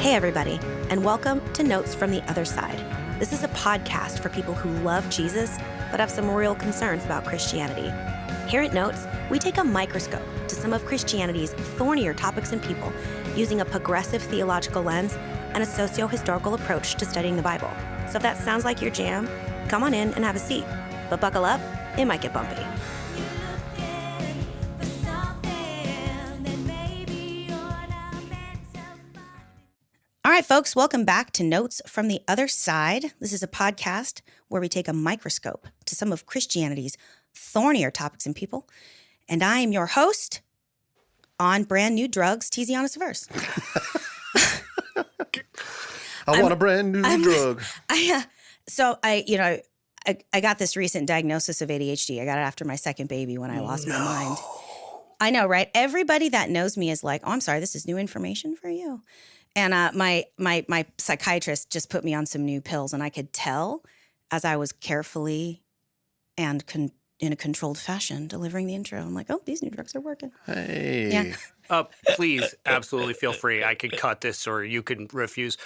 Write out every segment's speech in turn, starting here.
Hey, everybody, and welcome to Notes from the Other Side. This is a podcast for people who love Jesus but have some real concerns about Christianity. Here at Notes, we take a microscope to some of Christianity's thornier topics and people using a progressive theological lens and a socio-historical approach to studying the Bible. So if that sounds like your jam, come on in and have a seat. But buckle up, it might get bumpy. All right, folks, welcome back to Notes from the Other Side. This is a podcast where we take a microscope to some of Christianity's thornier topics and people. And I am your host on brand new drugs, Tiziana Severse. I want a brand new drug. I got this recent diagnosis of ADHD. I got it after my second baby when I lost my mind. I know, right? Everybody that knows me is like, oh, I'm sorry, this is new information for you. And my psychiatrist just put me on some new pills, and I could tell as I was carefully and in a controlled fashion delivering the intro. I'm like, oh, these new drugs are working. Hey. Yeah. Please, absolutely feel free. I could cut this, or you can refuse.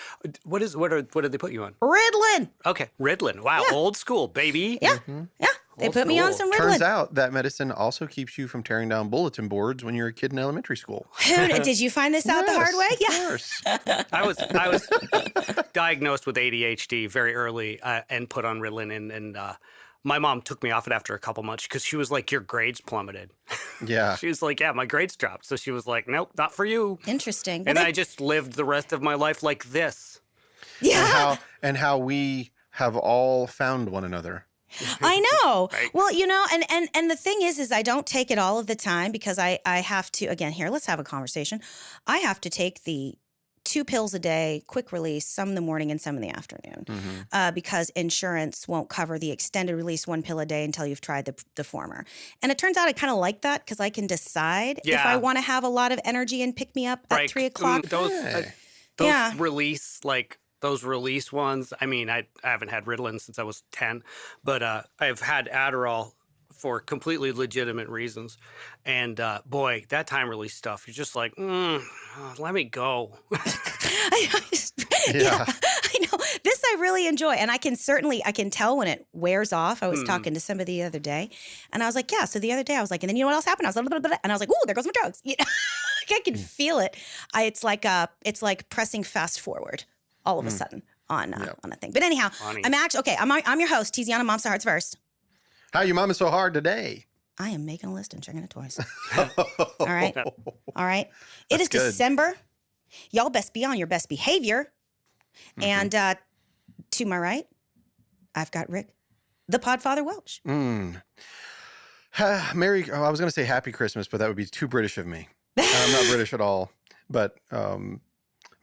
What did they put you on? Ritalin. Okay, Ritalin. Wow, Yeah. Old school, baby. Yeah, yeah. They Old put me on school. some Ritalin. Turns out that medicine also keeps you from tearing down bulletin boards when you're a kid in elementary school. Did you find this out the hard way? Yes, Yeah. of course. I was diagnosed with ADHD very early and put on Ritalin, and my mom took me off it after a couple months because she was like, your grades plummeted. Yeah. She was like, yeah, my grades dropped. So she was like, nope, not for you. Interesting. And I just lived the rest of my life like this. Yeah. And how we have all found one another. I know. Right. Well, you know, and the thing is I don't take it all of the time because I have to, again, here, let's have a conversation. I have to take the 2 pills a day, quick release, some in the morning and some in the afternoon, because insurance won't cover the extended release 1 pill a day until you've tried the former. And it turns out I kind of like that because I can decide if I want to have a lot of energy and pick me up at 3 o'clock. Those release ones, I mean, I haven't had Ritalin since I was 10, but I've had Adderall for completely legitimate reasons. And boy, that time release stuff, you're just like, let me go. Yeah, I know. This I really enjoy. And I can tell when it wears off. I was talking to somebody the other day and I was like, yeah. So the other day I was like, and then you know what else happened? I was and I was like, ooh, there goes my drugs. You know? I can feel it. It's like pressing fast forward all of a sudden on a thing. But anyhow, Funny. I'm your host, Tiziana Mom's Hearts First. How you mama so hard today? I am making a list and checking it twice. All right. It is good. December. Y'all best be on your best behavior. And to my right, I've got Rick, the Podfather Welch. I was going to say Happy Christmas, but that would be too British of me. I'm not British at all. But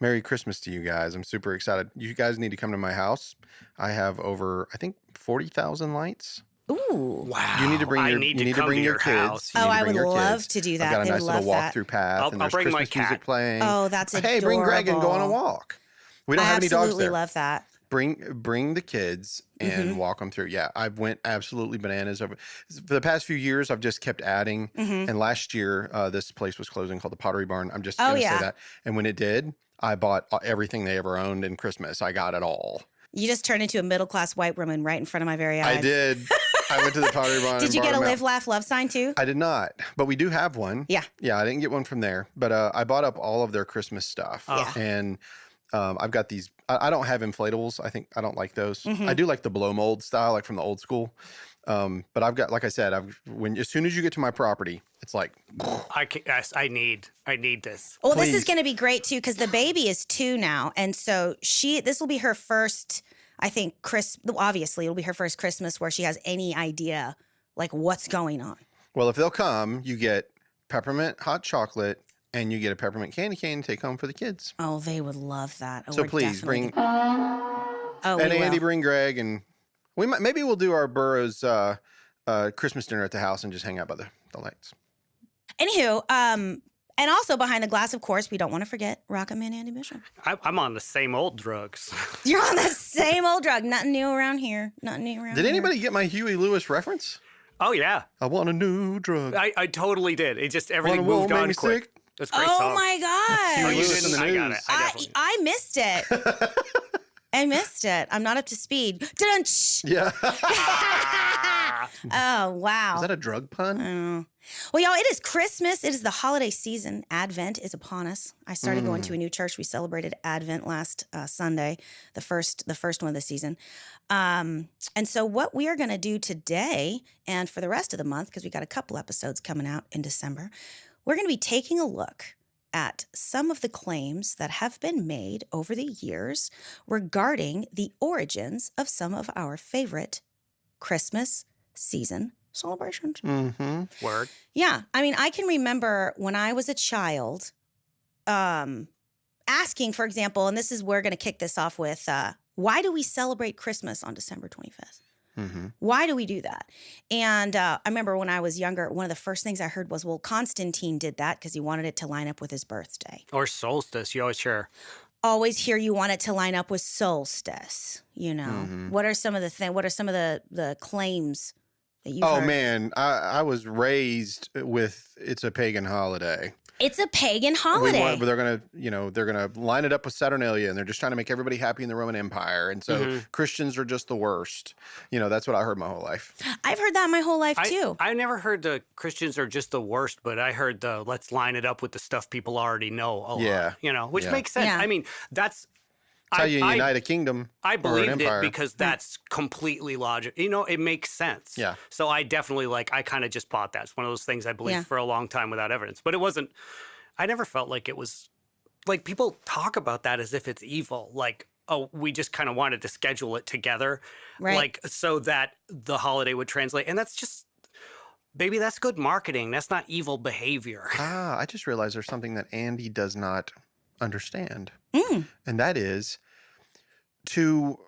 Merry Christmas to you guys. I'm super excited. You guys need to come to my house. I have over, I think, 40,000 lights. Ooh. Wow. You need to bring your, I need to you need to come bring to your your kids. house. You need to I bring would your love kids. to do that. I've got a They nice love little that. walk-through path, I'll and there's bring my Christmas music cat. playing. Oh, that's adorable. Hey, bring Greg and go on a walk. We don't I have any dogs absolutely there. love that. Bring the kids and walk them through. Yeah, I went absolutely bananas over for the past few years. I've just kept adding, and last year this place was closing called the Pottery Barn. I'm just going to say that. And when it did, I bought everything they ever owned in Christmas. I got it all. You just turned into a middle-class white woman right in front of my very eyes. I did. I went to the Pottery Barn. Did and you bought get a them live, out. laugh, love sign too? I did not, but we do have one. Yeah. Yeah, I didn't get one from there, but I bought up all of their Christmas stuff. Yeah. And I've got these. I don't have inflatables. I don't like those. I do like the blow mold style, like from the old school. But I've got, like I said, as soon as you get to my property, it's like, I need this. Well, this is Please. going to be great too because the baby is 2 now, and so this will be her first. I think obviously it'll be her first Christmas where she has any idea like what's going on. well, if they'll come, you get peppermint hot chocolate and you get a peppermint candy cane to take home for the kids. Oh, they would love that. Oh, So we're please definitely- bring Oh, and we Andy, will. bring Greg, and maybe we'll do our Burroughs Christmas dinner at the house and just hang out by the lights. Anywho, and also behind the glass, of course, we don't want to forget Rocket Man Andy Bishop. I'm on the same old drugs. You're on the same old drug. Nothing new around here. Nothing new around Did here. anybody get my Huey Lewis reference? Oh, yeah. I want a new drug. I totally did. It just, everything Wanna moved make on me quick. sick? That's a great Oh song. my Oh, God. you Lewis didn't? in the I got it. news. I definitely. I missed it. I missed it. I'm not up to speed. Dun-dun-sh. Yeah. Oh, wow. Is that a drug pun? Well, y'all, it is Christmas. It is the holiday season. Advent is upon us. I started going to a new church. We celebrated Advent last Sunday, the first one of the season. And so what we are going to do today and for the rest of the month, because we got a couple episodes coming out in December, we're going to be taking a look at some of the claims that have been made over the years regarding the origins of some of our favorite Christmas season celebrations. Mm-hmm. Word. Yeah. I mean, I can remember when I was a child asking, for example, and this is, we're going to kick this off with, why do we celebrate Christmas on December 25th? Mm-hmm. Why do we do that? And I remember when I was younger, one of the first things I heard was, well, Constantine did that because he wanted it to line up with his birthday. Or solstice. You always hear. Always hear you want it to line up with solstice, you know. Mm-hmm. What are some of the claims that you've Oh heard? man, I was raised with it's a pagan holiday. It's a pagan holiday. They're gonna line it up with Saturnalia, and they're just trying to make everybody happy in the Roman Empire. And so Christians are just the worst. That's what I heard my whole life. I've heard that my whole life too. I never heard the Christians are just the worst, but I heard the let's line it up with the stuff people already know a lot, which makes sense. Yeah. I mean, that's How you unite a kingdom I or an believed empire. it because that's completely logical. It makes sense. Yeah. So I definitely I kind of just bought that. It's one of those things I believed for a long time without evidence. But it wasn't, I never felt like it was, people talk about that as if it's evil. Oh, we just kind of wanted to schedule it together. Right. So that the holiday would translate. And that's just, baby, that's good marketing. That's not evil behavior. I just realized there's something that Andy does not understand. And that is to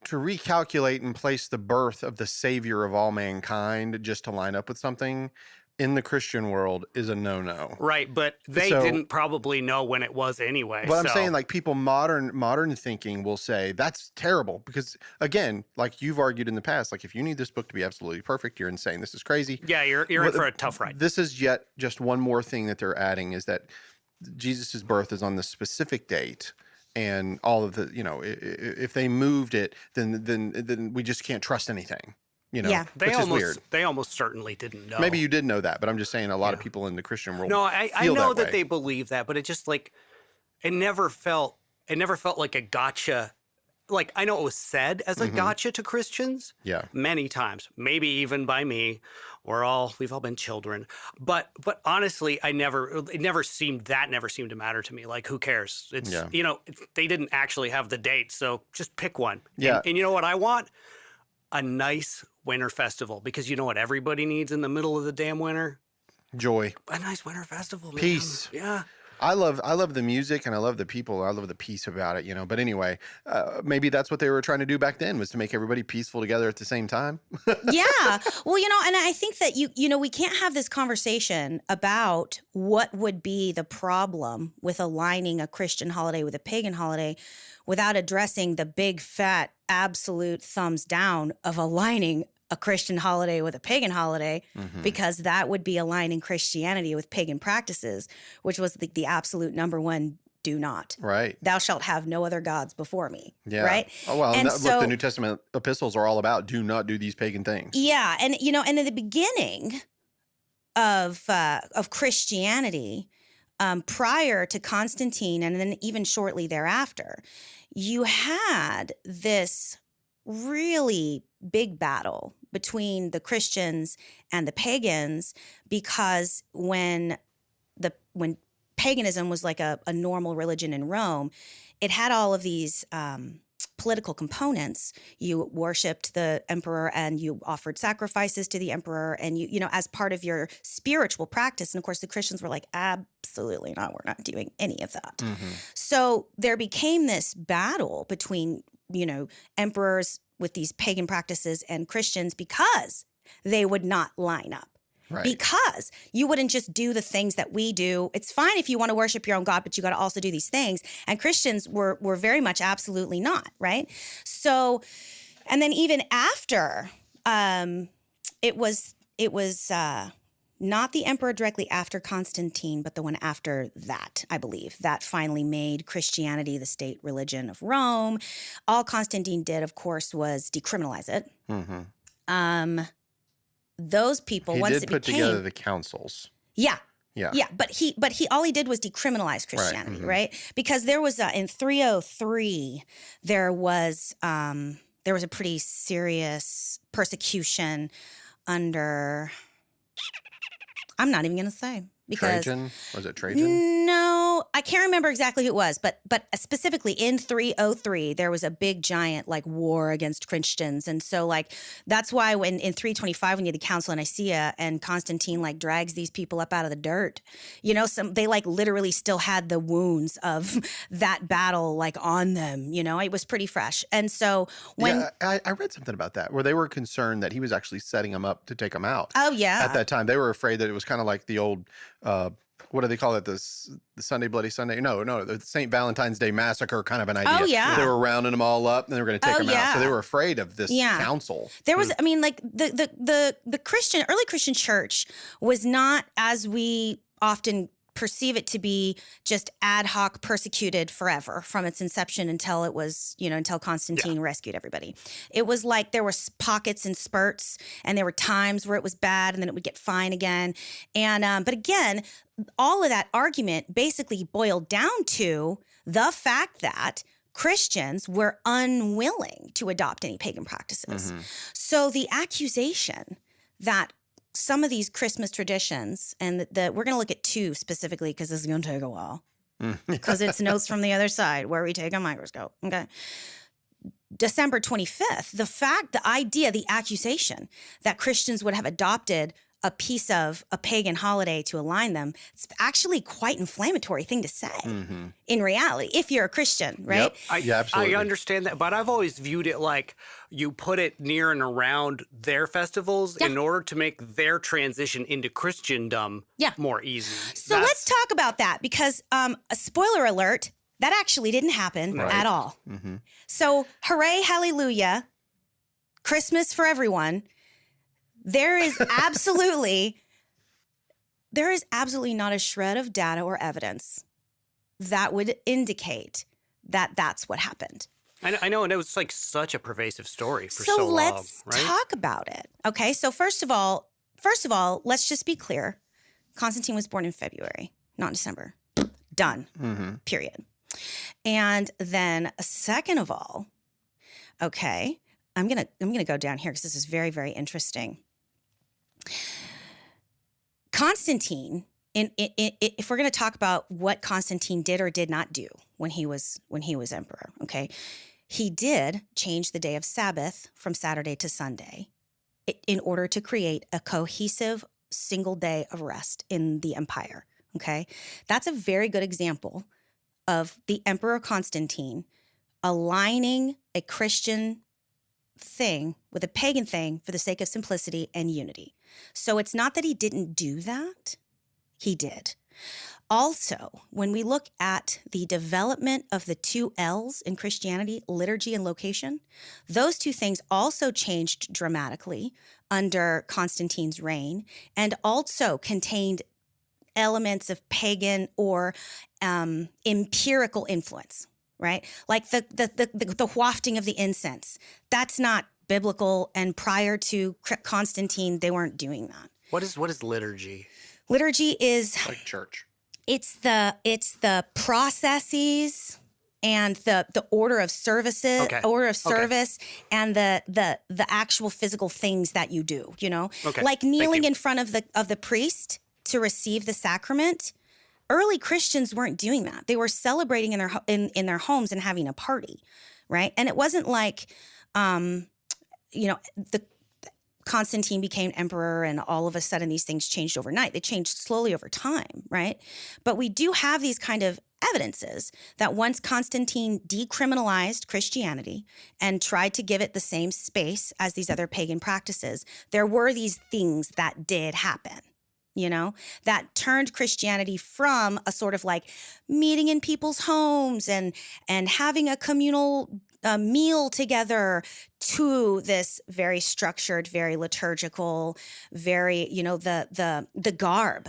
recalculate and place the birth of the savior of all mankind just to line up with something in the Christian world is a no-no. Right, but they didn't probably know when it was anyway. But I'm saying people modern thinking will say that's terrible because again, like you've argued in the past, if you need this book to be absolutely perfect, you're insane. This is crazy. Yeah, you're in for a tough ride. This is yet just one more thing that they're adding is that Jesus' birth is on the specific date. And all of the, if they moved it, then we just can't trust anything. Yeah. They which is weird. They almost certainly didn't know. Maybe you did know that, but I'm just saying a lot of people in the Christian world. No, I feel know that that they believe that, but it just it never felt like a gotcha. I know it was said as a gotcha to Christians. Yeah. Many times, maybe even by me. We've all been children. But honestly, it never seemed to matter to me. Who cares? It's, they didn't actually have the date. So just pick one. Yeah. And you know what I want? A nice winter festival, because you know what everybody needs in the middle of the damn winter? Joy. A nice winter festival, man. Peace. Yeah. I love the music and I love the people. I love the peace about it, But anyway, maybe that's what they were trying to do back then was to make everybody peaceful together at the same time. Yeah. Well, and I think that we can't have this conversation about what would be the problem with aligning a Christian holiday with a pagan holiday without addressing the big fat absolute thumbs down of aligning a Christian holiday with a pagan holiday, because that would be aligning Christianity with pagan practices, which was the absolute number one do not. Right. Thou shalt have no other gods before me. Yeah. Right. Oh, well, and look, the New Testament epistles are all about do not do these pagan things. Yeah. And, and in the beginning of Christianity, prior to Constantine and then even shortly thereafter, you had this really big battle between the Christians and the pagans, because when paganism was like a normal religion in Rome, it had all of these political components. You worshipped the emperor and you offered sacrifices to the emperor, and you as part of your spiritual practice. And of course, the Christians were like, absolutely not. We're not doing any of that. So there became this battle between, emperors with these pagan practices and Christians, because they would not line up. Right. Because you wouldn't just do the things that we do. It's fine if you want to worship your own God, but you got to also do these things. And Christians were very much absolutely not, right? So, and then even after it was not the emperor directly after Constantine, but the one after that, I believe, that finally made Christianity the state religion of Rome. All Constantine did, of course, was decriminalize it. Mm-hmm. Those people, he once did it put became, together the councils. yeah. Yeah. Yeah, but he all he did was decriminalize Christianity, right? Because there was in 303 there was a pretty serious persecution under, I'm not even going to say, because Trajan? Was it Trajan? No, I can't remember exactly who it was, but specifically in 303 there was a big giant like war against Christians, and so like that's why when in 325 when you had the Council of Nicaea and Constantine like drags these people up out of the dirt, you know, they like literally still had the wounds of that battle like on them, you know, it was pretty fresh, and so when I read something about that where they were concerned that he was actually setting them up to take them out. Oh yeah, at that time they were afraid that it was kind of like the old. What do they call it? The Sunday Bloody Sunday? No, the St. Valentine's Day Massacre kind of an idea. Oh, yeah. They were rounding them all up and they were going to take them out. So they were afraid of this council. There was, I mean, like the early Christian church was not as we often perceive it to be, just ad hoc persecuted forever from its inception until it was, you know, until Constantine rescued everybody. It was like there were pockets and spurts, and there were times where it was bad and then it would get fine again. And but again, all of that argument basically boiled down to the fact that Christians were unwilling to adopt any pagan practices. So the accusation that some of these Christmas traditions, and we're going to look at two specifically because this is going to take a while, because it's Notes from the Other Side where we take a microscope. Okay. December 25th, the idea, the accusation that Christians would have adopted a piece of a pagan holiday to align them, it's actually quite inflammatory thing to say in reality, if you're a Christian, right? Yep. Absolutely. I understand that, but I've always viewed it like you put it near and around their festivals in order to make their transition into Christendom more easy. So let's talk about that, because a spoiler alert, that actually didn't happen at all. So hooray, hallelujah, Christmas for everyone. There is absolutely not a shred of data or evidence that would indicate that that's what happened. I know, and it was like such a pervasive story for so long. So let's talk about it. Okay, so first of all, let's just be clear. Constantine was born in February, not December. Done. Period. And then second of all, okay, I'm gonna go down here because this is very, very interesting. Constantine, if we're going to talk about what Constantine did or did not do when he was emperor, okay, he did change the day of Sabbath from Saturday to Sunday in order to create a cohesive single day of rest in the empire, okay? That's a very good example of the Emperor Constantine aligning a Christian thing with a pagan thing for the sake of simplicity and unity. So it's not that he didn't do that. He did. Also, when we look at the development of the two L's in Christianity, liturgy and location, those two things also changed dramatically under Constantine's reign and also contained elements of pagan or empirical influence. Right? Like the wafting of the incense. That's not biblical. And prior to Constantine, they weren't doing that. What is liturgy? Liturgy is like church. It's the processes and the order of services, and the actual physical things that you do, you know? Like kneeling in front of the priest to receive the sacrament. Early Christians weren't doing that. They were celebrating in their homes and having a party, right? And it wasn't like, the Constantine became emperor and all of a sudden these things changed overnight. They changed slowly over time, right? But we do have these kind of evidences that once Constantine decriminalized Christianity and tried to give it the same space as these other pagan practices, there were these things that did happen. You know, that turned Christianity from a sort of like meeting in people's homes and having a communal a meal together to this very structured, very liturgical, very, the garb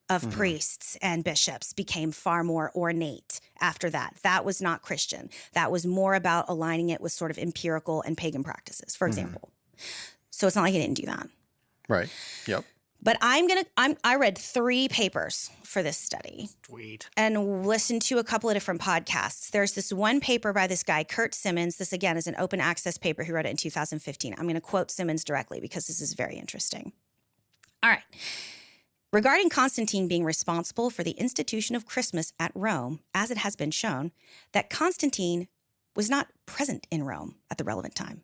of priests and bishops became far more ornate after that. That was not Christian. That was more about aligning it with sort of empirical and pagan practices, for example. So it's not like he didn't do that. Right. Yep. But I read 3 papers for this study. Sweet. And listened to a couple of different podcasts. There's this one paper by this guy, Kurt Simmons. This, again, is an open access paper. He wrote it in 2015. I'm going to quote Simmons directly because this is very interesting. All right. Regarding Constantine being responsible for the institution of Christmas at Rome, as it has been shown, that Constantine was not present in Rome at the relevant time,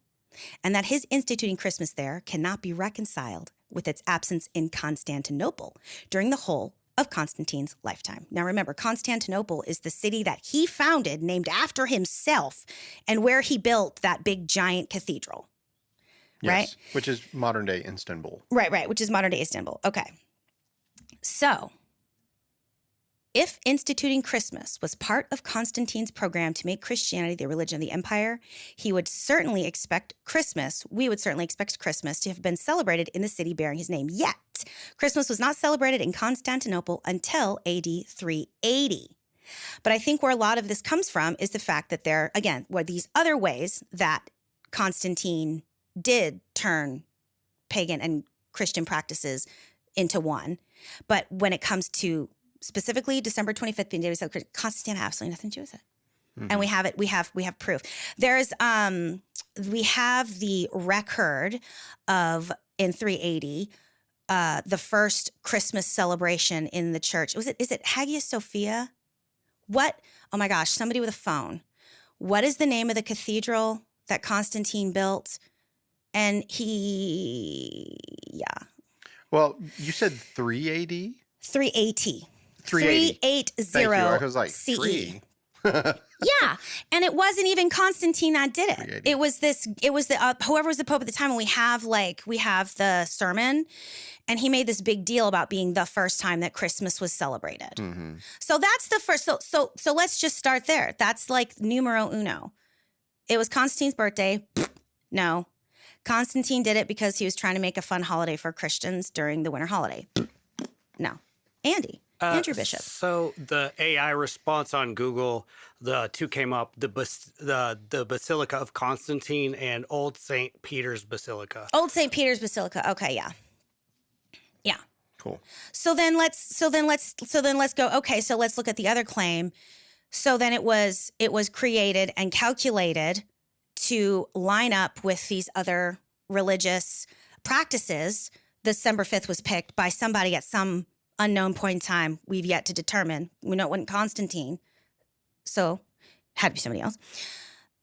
and that his instituting Christmas there cannot be reconciled with its absence in Constantinople during the whole of Constantine's lifetime. Now remember, Constantinople is the city that he founded, named after himself, and where he built that big giant cathedral. Yes, right? Which is modern day Istanbul. Right, which is modern day Istanbul. Okay. So, if instituting Christmas was part of Constantine's program to make Christianity the religion of the empire, we would certainly expect Christmas to have been celebrated in the city bearing his name. Yet, Christmas was not celebrated in Constantinople until AD 380. But I think where a lot of this comes from is the fact that there, again, were these other ways that Constantine did turn pagan and Christian practices into one. But when it comes to specifically December 25th being the day we celebrate, Constantine had absolutely nothing to do with it. And we have it. We have proof. There's we have the record of in 380 the first Christmas celebration in the church. Is it Hagia Sophia? What? Oh my gosh! Somebody with a phone. What is the name of the cathedral that Constantine built? And Well, you said 380? 380. 380. 380. Thank you. I was like, CE. 3. Yeah. And it wasn't even Constantine that did it. It was the whoever was the Pope at the time. And we have the sermon, and he made this big deal about being the first time that Christmas was celebrated. So that's the first. So let's just start there. That's like numero uno. It was Constantine's birthday. No. Constantine did it because he was trying to make a fun holiday for Christians during the winter holiday. No. Andrew Bishop. So the AI response on Google, the 2 came up, the Basilica of Constantine and Old St. Peter's Basilica. Old St. Peter's Basilica. Okay, yeah. Yeah. Cool. So then let's go, okay, so let's look at the other claim. So then it was created and calculated to line up with these other religious practices. December 5th was picked by somebody at some unknown point in time we've yet to determine. We know it wasn't Constantine, so had to be somebody else.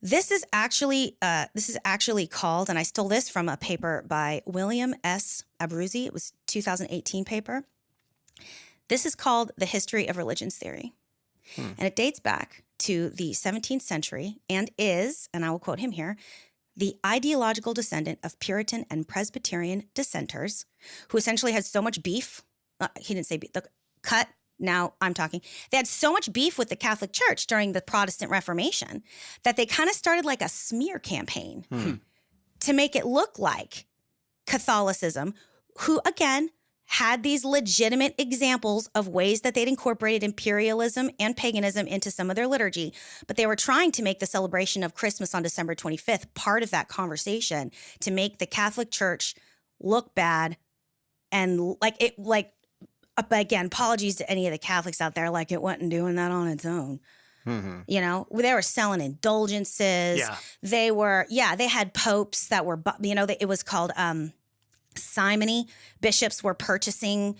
This is actually called, and I stole this from a paper by William S. Abruzzi. It was 2018 paper. This is called The History of Religions Theory. And it dates back to the 17th century and is, and I will quote him here, the ideological descendant of Puritan and Presbyterian dissenters who essentially had so much beef. He didn't say beef. Cut. Now I'm talking. They had so much beef with the Catholic Church during the Protestant Reformation that they kind of started like a smear campaign to make it look like Catholicism, who, again, had these legitimate examples of ways that they'd incorporated imperialism and paganism into some of their liturgy. But they were trying to make the celebration of Christmas on December 25th part of that conversation to make the Catholic Church look bad. And again, apologies to any of the Catholics out there, like it wasn't doing that on its own. You know, they were selling indulgences. Yeah. They had popes that were, it was called simony. Bishops were purchasing,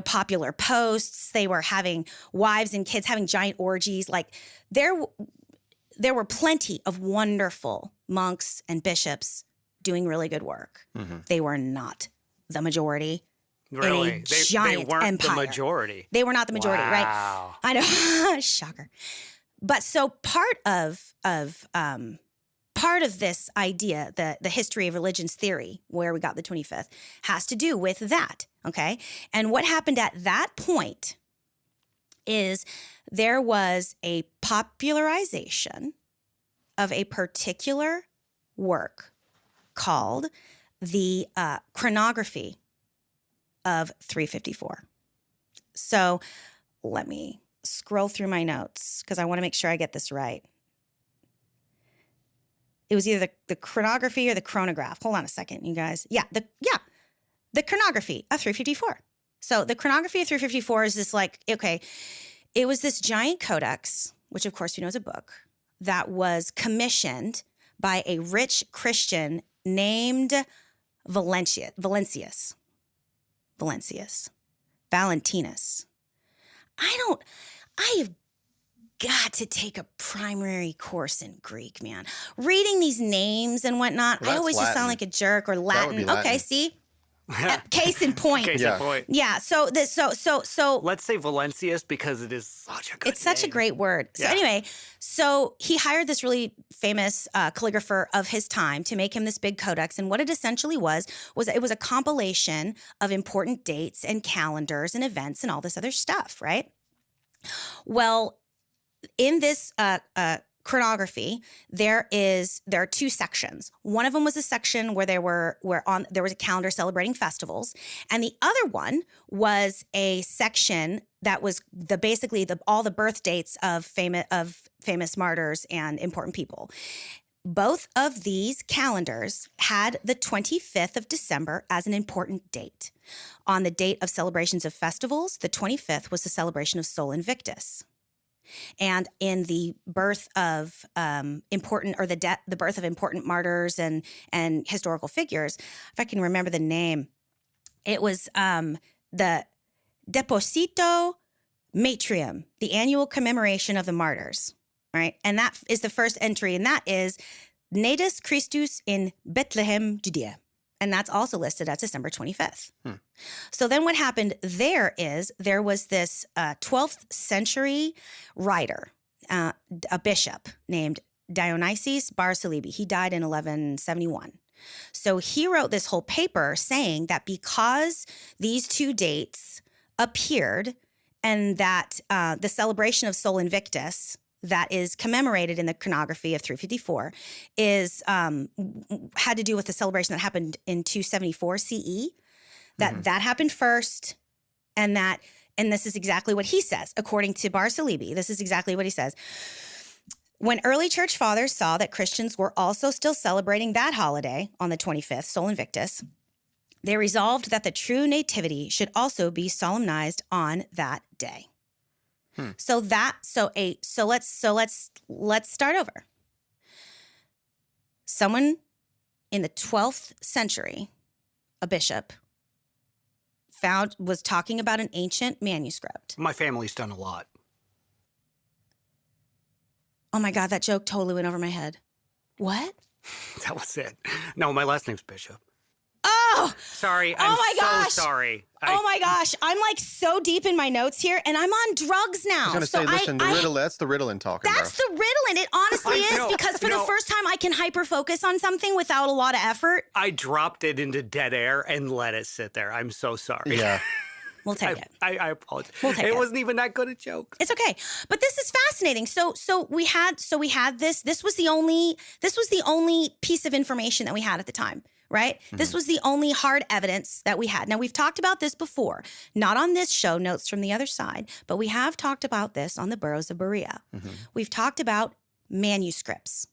popular posts. They were having wives and kids, having giant orgies. Like there were plenty of wonderful monks and bishops doing really good work. They were not the majority. Really? They weren't empire. the majority. They were not the majority, Wow. right? I know. Shocker. But so part of this idea, the history of religions theory, where we got the 25th, has to do with that, okay? And what happened at that point is there was a popularization of a particular work called the Chronography of 354. So let me scroll through my notes because I want to make sure I get this right. It was either the chronography or the chronograph. Hold on a second, you guys. The Chronography of 354. So the Chronography of 354 is this it was this giant codex, which of course we know is a book, that was commissioned by a rich Christian named Valentinus. I have got to take a primary course in Greek, man. Reading these names and whatnot, I always just sound like a jerk, or Latin. Okay, see? Case in point. Case in point. Yeah. So let's say Valencius because it is such a good It's such a great word. So anyway, so he hired this really famous calligrapher of his time to make him this big codex. And what it essentially was it was a compilation of important dates and calendars and events and all this other stuff, right? Well, in this chronography, there are two sections. One of them was a section where there was a calendar celebrating festivals, and the other one was a section that was all the birth dates of famous martyrs and important people. Both of these calendars had the 25th of December as an important date. On the date of celebrations of festivals, the 25th was the celebration of Sol Invictus. And in the birth of the birth of important martyrs and historical figures, if I can remember the name, it was the Deposito Matrium, the annual commemoration of the martyrs, right? And that is the first entry, and that is Natus Christus in Bethlehem, Judea. And that's also listed as December 25th. So then what happened there was this 12th century writer, a bishop named Dionysius Barsalibi. He died in 1171. So he wrote this whole paper saying that because these two dates appeared and that the celebration of Sol Invictus that is commemorated in the Chronography of 354 had to do with the celebration that happened in 274 CE. That happened first, and this is exactly what he says, according to Barsalibi. This is exactly what he says. When early church fathers saw that Christians were also still celebrating that holiday on the 25th, Sol Invictus, they resolved that the true nativity should also be solemnized on that day. So let's start over. Someone in the 12th century, a bishop, was talking about an ancient manuscript. My family's done a lot. Oh my God, that joke totally went over my head. What? That was it. No, my last name's Bishop. Oh! Sorry, I'm so sorry. Oh my gosh, I'm like so deep in my notes here, and I'm on drugs now. I was going to say, listen, that's the Ritalin talking, That's the Ritalin. It honestly is, because for the first time I can hyper-focus on something without a lot of effort. I dropped it into dead air and let it sit there. I'm so sorry. Yeah. We'll take it. I apologize. We'll take it. It wasn't even that good a joke. It's okay. But this is fascinating. So we had this. This was the only piece of information that we had at the time, right? Mm-hmm. This was the only hard evidence that we had. Now, we've talked about this before, not on this show, Notes from the Other Side, but we have talked about this on the Burrows of Berea. Mm-hmm. We've talked about manuscripts.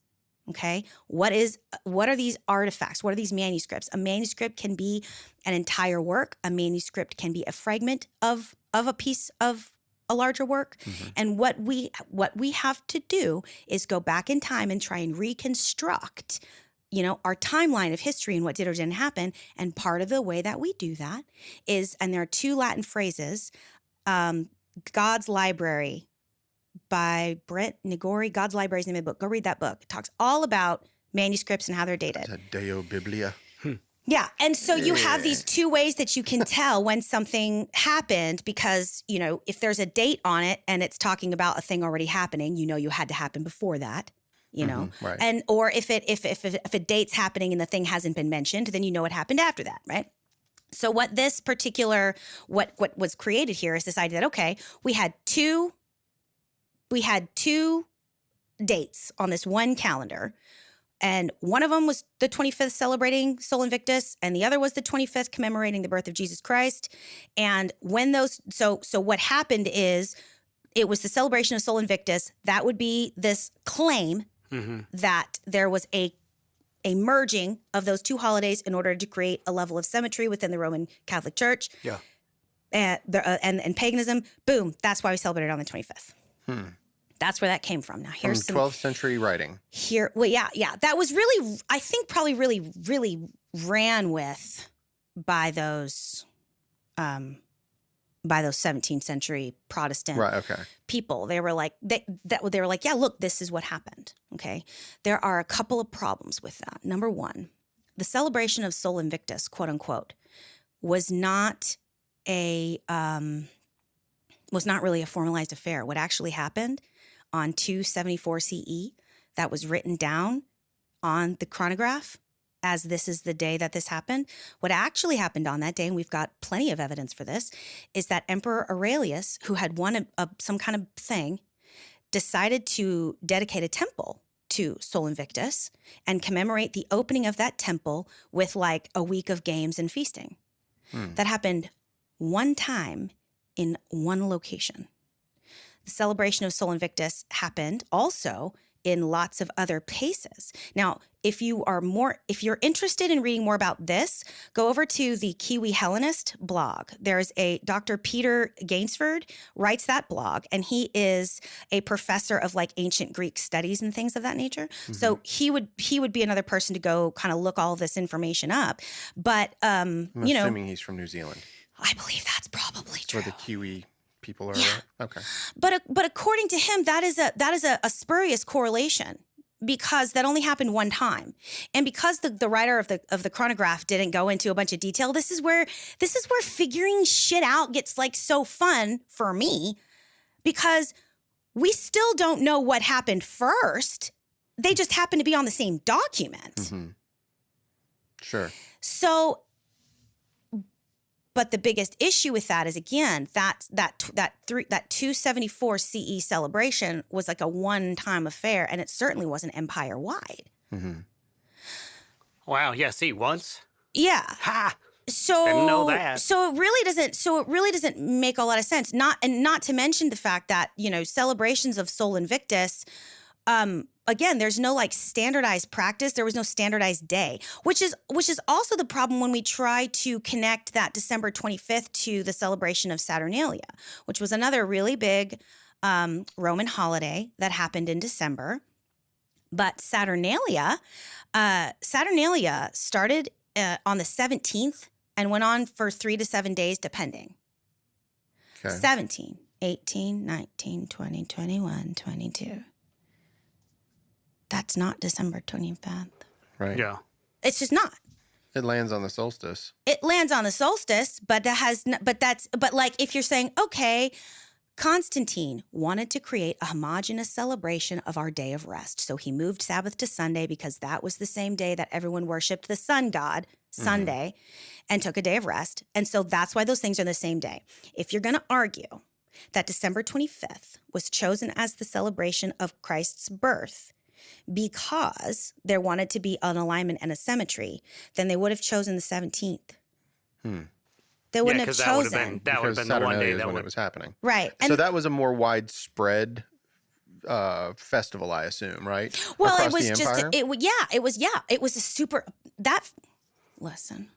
Okay, what are these artifacts? What are these manuscripts? A manuscript can be an entire work. A manuscript can be a fragment of a piece of a larger work. Mm-hmm. And what we have to do is go back in time and try and reconstruct, our timeline of history and what did or didn't happen. And part of the way that we do that is, and there are two Latin phrases, God's Library by Brent Nigori. God's Library is the name of the book. Go read that book. It talks all about manuscripts and how they're dated. Deo Biblia. Yeah. And so you have these two ways that you can tell when something happened, because, if there's a date on it and it's talking about a thing already happening, you had to happen before that, right. And, or if a date's happening and the thing hasn't been mentioned, then it happened after that, right? So what was created here is this idea that, okay, we had two dates on this one calendar. And one of them was the 25th celebrating Sol Invictus, and the other was the 25th commemorating the birth of Jesus Christ. And when those, so what happened is it was the celebration of Sol Invictus. That would be this claim that there was a merging of those two holidays in order to create a level of symmetry within the Roman Catholic Church. Yeah. And paganism. Boom. That's why we celebrate it on the 25th. That's where that came from. Now here's from 12th century writing. Well, yeah. That was really, I think, probably really, really ran with by those 17th century Protestant people. They were like, they were like, yeah, look, this is what happened. Okay, there are a couple of problems with that. Number one, the celebration of Sol Invictus, quote unquote, was not really a formalized affair. What actually happened on 274 CE, that was written down on the chronograph as this is the day that this happened. What actually happened on that day, and we've got plenty of evidence for this, is that Emperor Aurelius, who had won some kind of thing, decided to dedicate a temple to Sol Invictus and commemorate the opening of that temple with like a week of games and feasting. That happened one time in one location. The celebration of Sol Invictus happened also in lots of other places. Now, if you're interested in reading more about this, go over to the Kiwi Hellenist blog. There's a Dr. Peter Gainsford writes that blog, and he is a professor of like ancient Greek studies and things of that nature. So he would be another person to go kind of look all of this information up. But I'm assuming he's from New Zealand. I believe that's probably true. Where the Kiwi people are right? Okay. But according to him, that is a spurious correlation because that only happened one time. And because the writer of the chronograph didn't go into a bunch of detail, this is where figuring shit out gets like so fun for me because we still don't know what happened first. They just happen to be on the same document. Sure. So but the biggest issue with that is, again, that 274 CE celebration was like a one-time affair, and it certainly wasn't empire-wide. Wow. Yeah. See, once. Yeah. Ha. So didn't know that. So it really doesn't make a lot of sense. Not to mention the fact that celebrations of Sol Invictus. Again, there's no like standardized practice. There was no standardized day, which is also the problem when we try to connect that December 25th to the celebration of Saturnalia, which was another really big Roman holiday that happened in December. But Saturnalia started on the 17th and went on for 3 to 7 days, depending. Okay. 17, 18, 19, 20, 21, 22. That's not December 25th. Right. Yeah. It's just not. It lands on the solstice. It lands on the solstice, but like if you're saying, okay, Constantine wanted to create a homogeneous celebration of our day of rest. So he moved Sabbath to Sunday because that was the same day that everyone worshiped the sun god, Sunday, and took a day of rest. And so that's why those things are the same day. If you're going to argue that December 25th was chosen as the celebration of Christ's birth, because there wanted to be an alignment and a symmetry, then they would have chosen the 17th. They wouldn't have chosen. That would have been the one day that when it was happening. Right. So that was a more widespread festival, I assume, right? Well, across it was the empire? It was a super, listen.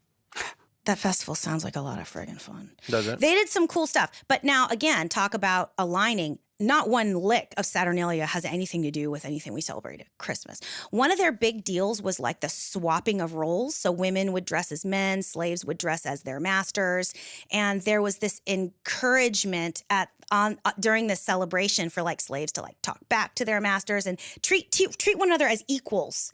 That festival sounds like a lot of friggin' fun. Does it? They did some cool stuff. But now, again, talk about aligning. Not one lick of Saturnalia has anything to do with anything we celebrate at Christmas. One of their big deals was like the swapping of roles. So women would dress as men, slaves would dress as their masters. And there was this encouragement during the celebration for like slaves to like talk back to their masters and treat one another as equals.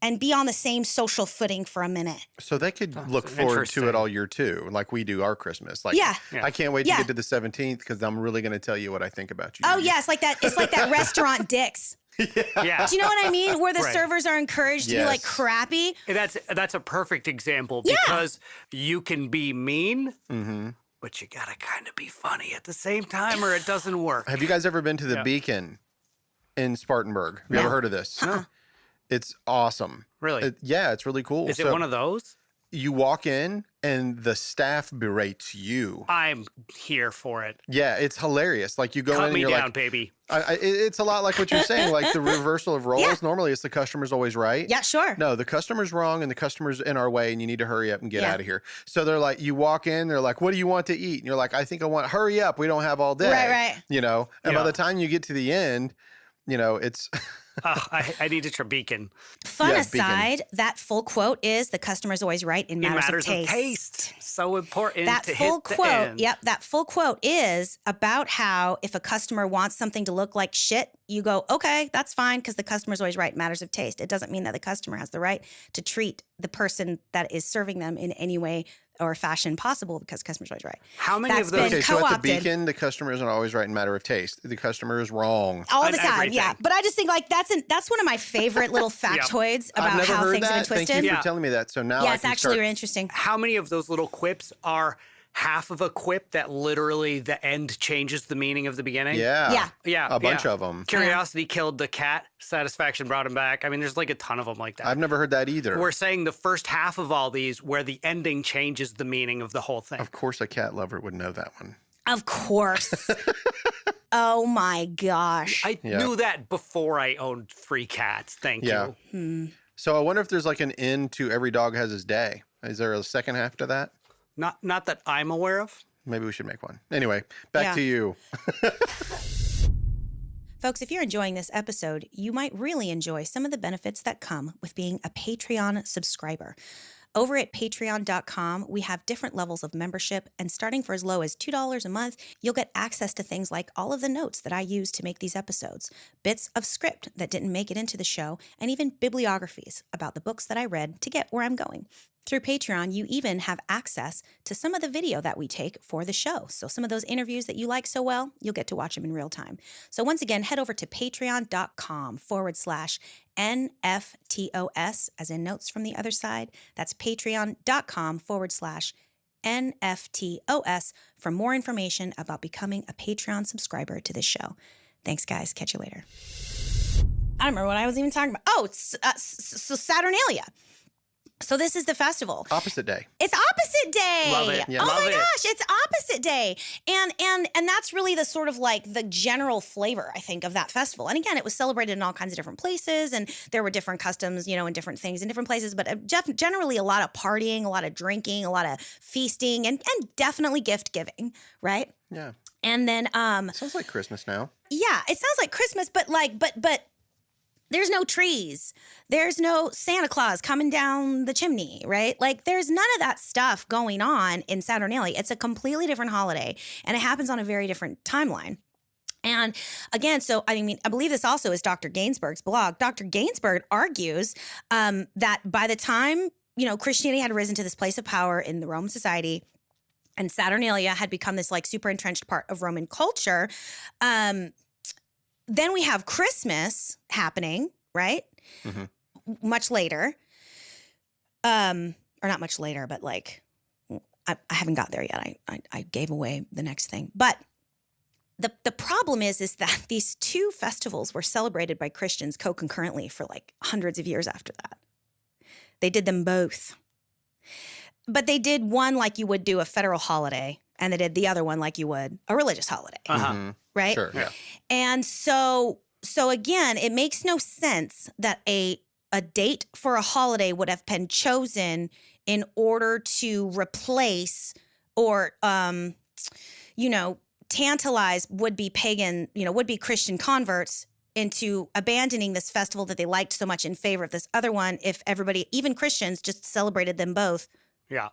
And be on the same social footing for a minute. So they could look forward to it all year too, like we do our Christmas. Like, I can't wait to get to the 17th because I'm really going to tell you what I think about you. Oh yeah, it's like that restaurant Dick's. Yeah. Do you know what I mean? Where the servers are encouraged to be like crappy. That's a perfect example because you can be mean, but you gotta kind of be funny at the same time, or it doesn't work. Have you guys ever been to the Beacon? in Spartanburg. Have you ever heard of this? Uh-uh. It's awesome. Really? Yeah, it's really cool. Is it one of those? You walk in and the staff berates you. I'm here for it. Yeah, it's hilarious. Like you go in Cut and me you're down, like, baby. it's a lot like what you're saying, like the reversal of roles. Yeah. Normally it's the customer's always right. Yeah, sure. No, the customer's wrong and the customer's in our way and you need to hurry up and get out of here. So they're like, you walk in, they're like, what do you want to eat? And you're like, I think I want, hurry up. We don't have all day. Right. You know, and by the time you get to the end, you know, it's... I need a beacon. Fun aside, that full quote is the customer's always right in matters of taste. So important that to full hit the quote, end. Yep, that full quote is about how if a customer wants something to look like shit, you go, okay, that's fine because the customer's always right in matters of taste. It doesn't mean that the customer has the right to treat the person that is serving them in any way or fashion possible because the customer's always right. How many of those? Okay, so at the beacon, the customer isn't always right in matter of taste. The customer is wrong. All the time, everything. yeah. But I just think like that's one of my favorite little factoids I've about never how heard things that. have been twisted. Thank you for telling me that. So now Yeah, I it's can actually start... really interesting. How many of those little quips are half of a quip that literally the end changes the meaning of the beginning? Yeah. Yeah. A bunch of them. Curiosity killed the cat. Satisfaction brought him back. I mean, there's like a ton of them like that. I've never heard that either. We're saying the first half of all these where the ending changes the meaning of the whole thing. Of course a cat lover would know that one. Of course. Oh my gosh. I knew that before I owned 3 cats. Thank you. So I wonder if there's like an end to every dog has his day. Is there a second half to that? Not that I'm aware of. Maybe we should make one. Anyway, back to you. Folks, if you're enjoying this episode, you might really enjoy some of the benefits that come with being a Patreon subscriber. Over at patreon.com, we have different levels of membership, and starting for as low as $2 a month, you'll get access to things like all of the notes that I use to make these episodes, bits of script that didn't make it into the show, and even bibliographies about the books that I read to get where I'm going. Through Patreon, you even have access to some of the video that we take for the show. So some of those interviews that you like so well, you'll get to watch them in real time. So once again, head over to patreon.com/NFTOS, as in notes from the other side. That's patreon.com/NFTOS for more information about becoming a Patreon subscriber to this show. Thanks, guys. Catch you later. I don't remember what I was even talking about. Oh, so Saturnalia. So this is the festival. Opposite day. It's opposite day. Love it. Yeah. Oh Love my it. gosh, it's opposite day. And that's really the sort of like the general flavor, I think, of that festival. And again, it was celebrated in all kinds of different places and there were different customs, you know, and different things in different places, but generally a lot of partying, a lot of drinking, a lot of feasting and definitely gift giving, right? Yeah. And then Sounds like Christmas now. yeah, it sounds like Christmas, but there's no trees. There's no Santa Claus coming down the chimney, right? Like there's none of that stuff going on in Saturnalia. It's a completely different holiday and it happens on a very different timeline. And again, so I mean, I believe this also is Dr. Gainsbourg's blog. Dr. Gainsbourg argues that by the time, you know, Christianity had risen to this place of power in the Roman society and Saturnalia had become this like super entrenched part of Roman culture, then we have Christmas happening, right? Mm-hmm. Much later. Or not much later, but like, I haven't got there yet. I gave away the next thing. But the problem is that these two festivals were celebrated by Christians co-concurrently for like hundreds of years after that. They did them both. But they did one like you would do a federal holiday, and they did the other one like you would a religious holiday. Mm-hmm. Right? Sure, yeah. And so again, it makes no sense that a date for a holiday would have been chosen in order to replace or, tantalize would-be pagan, would-be Christian converts into abandoning this festival that they liked so much in favor of this other one if everybody, even Christians, just celebrated them both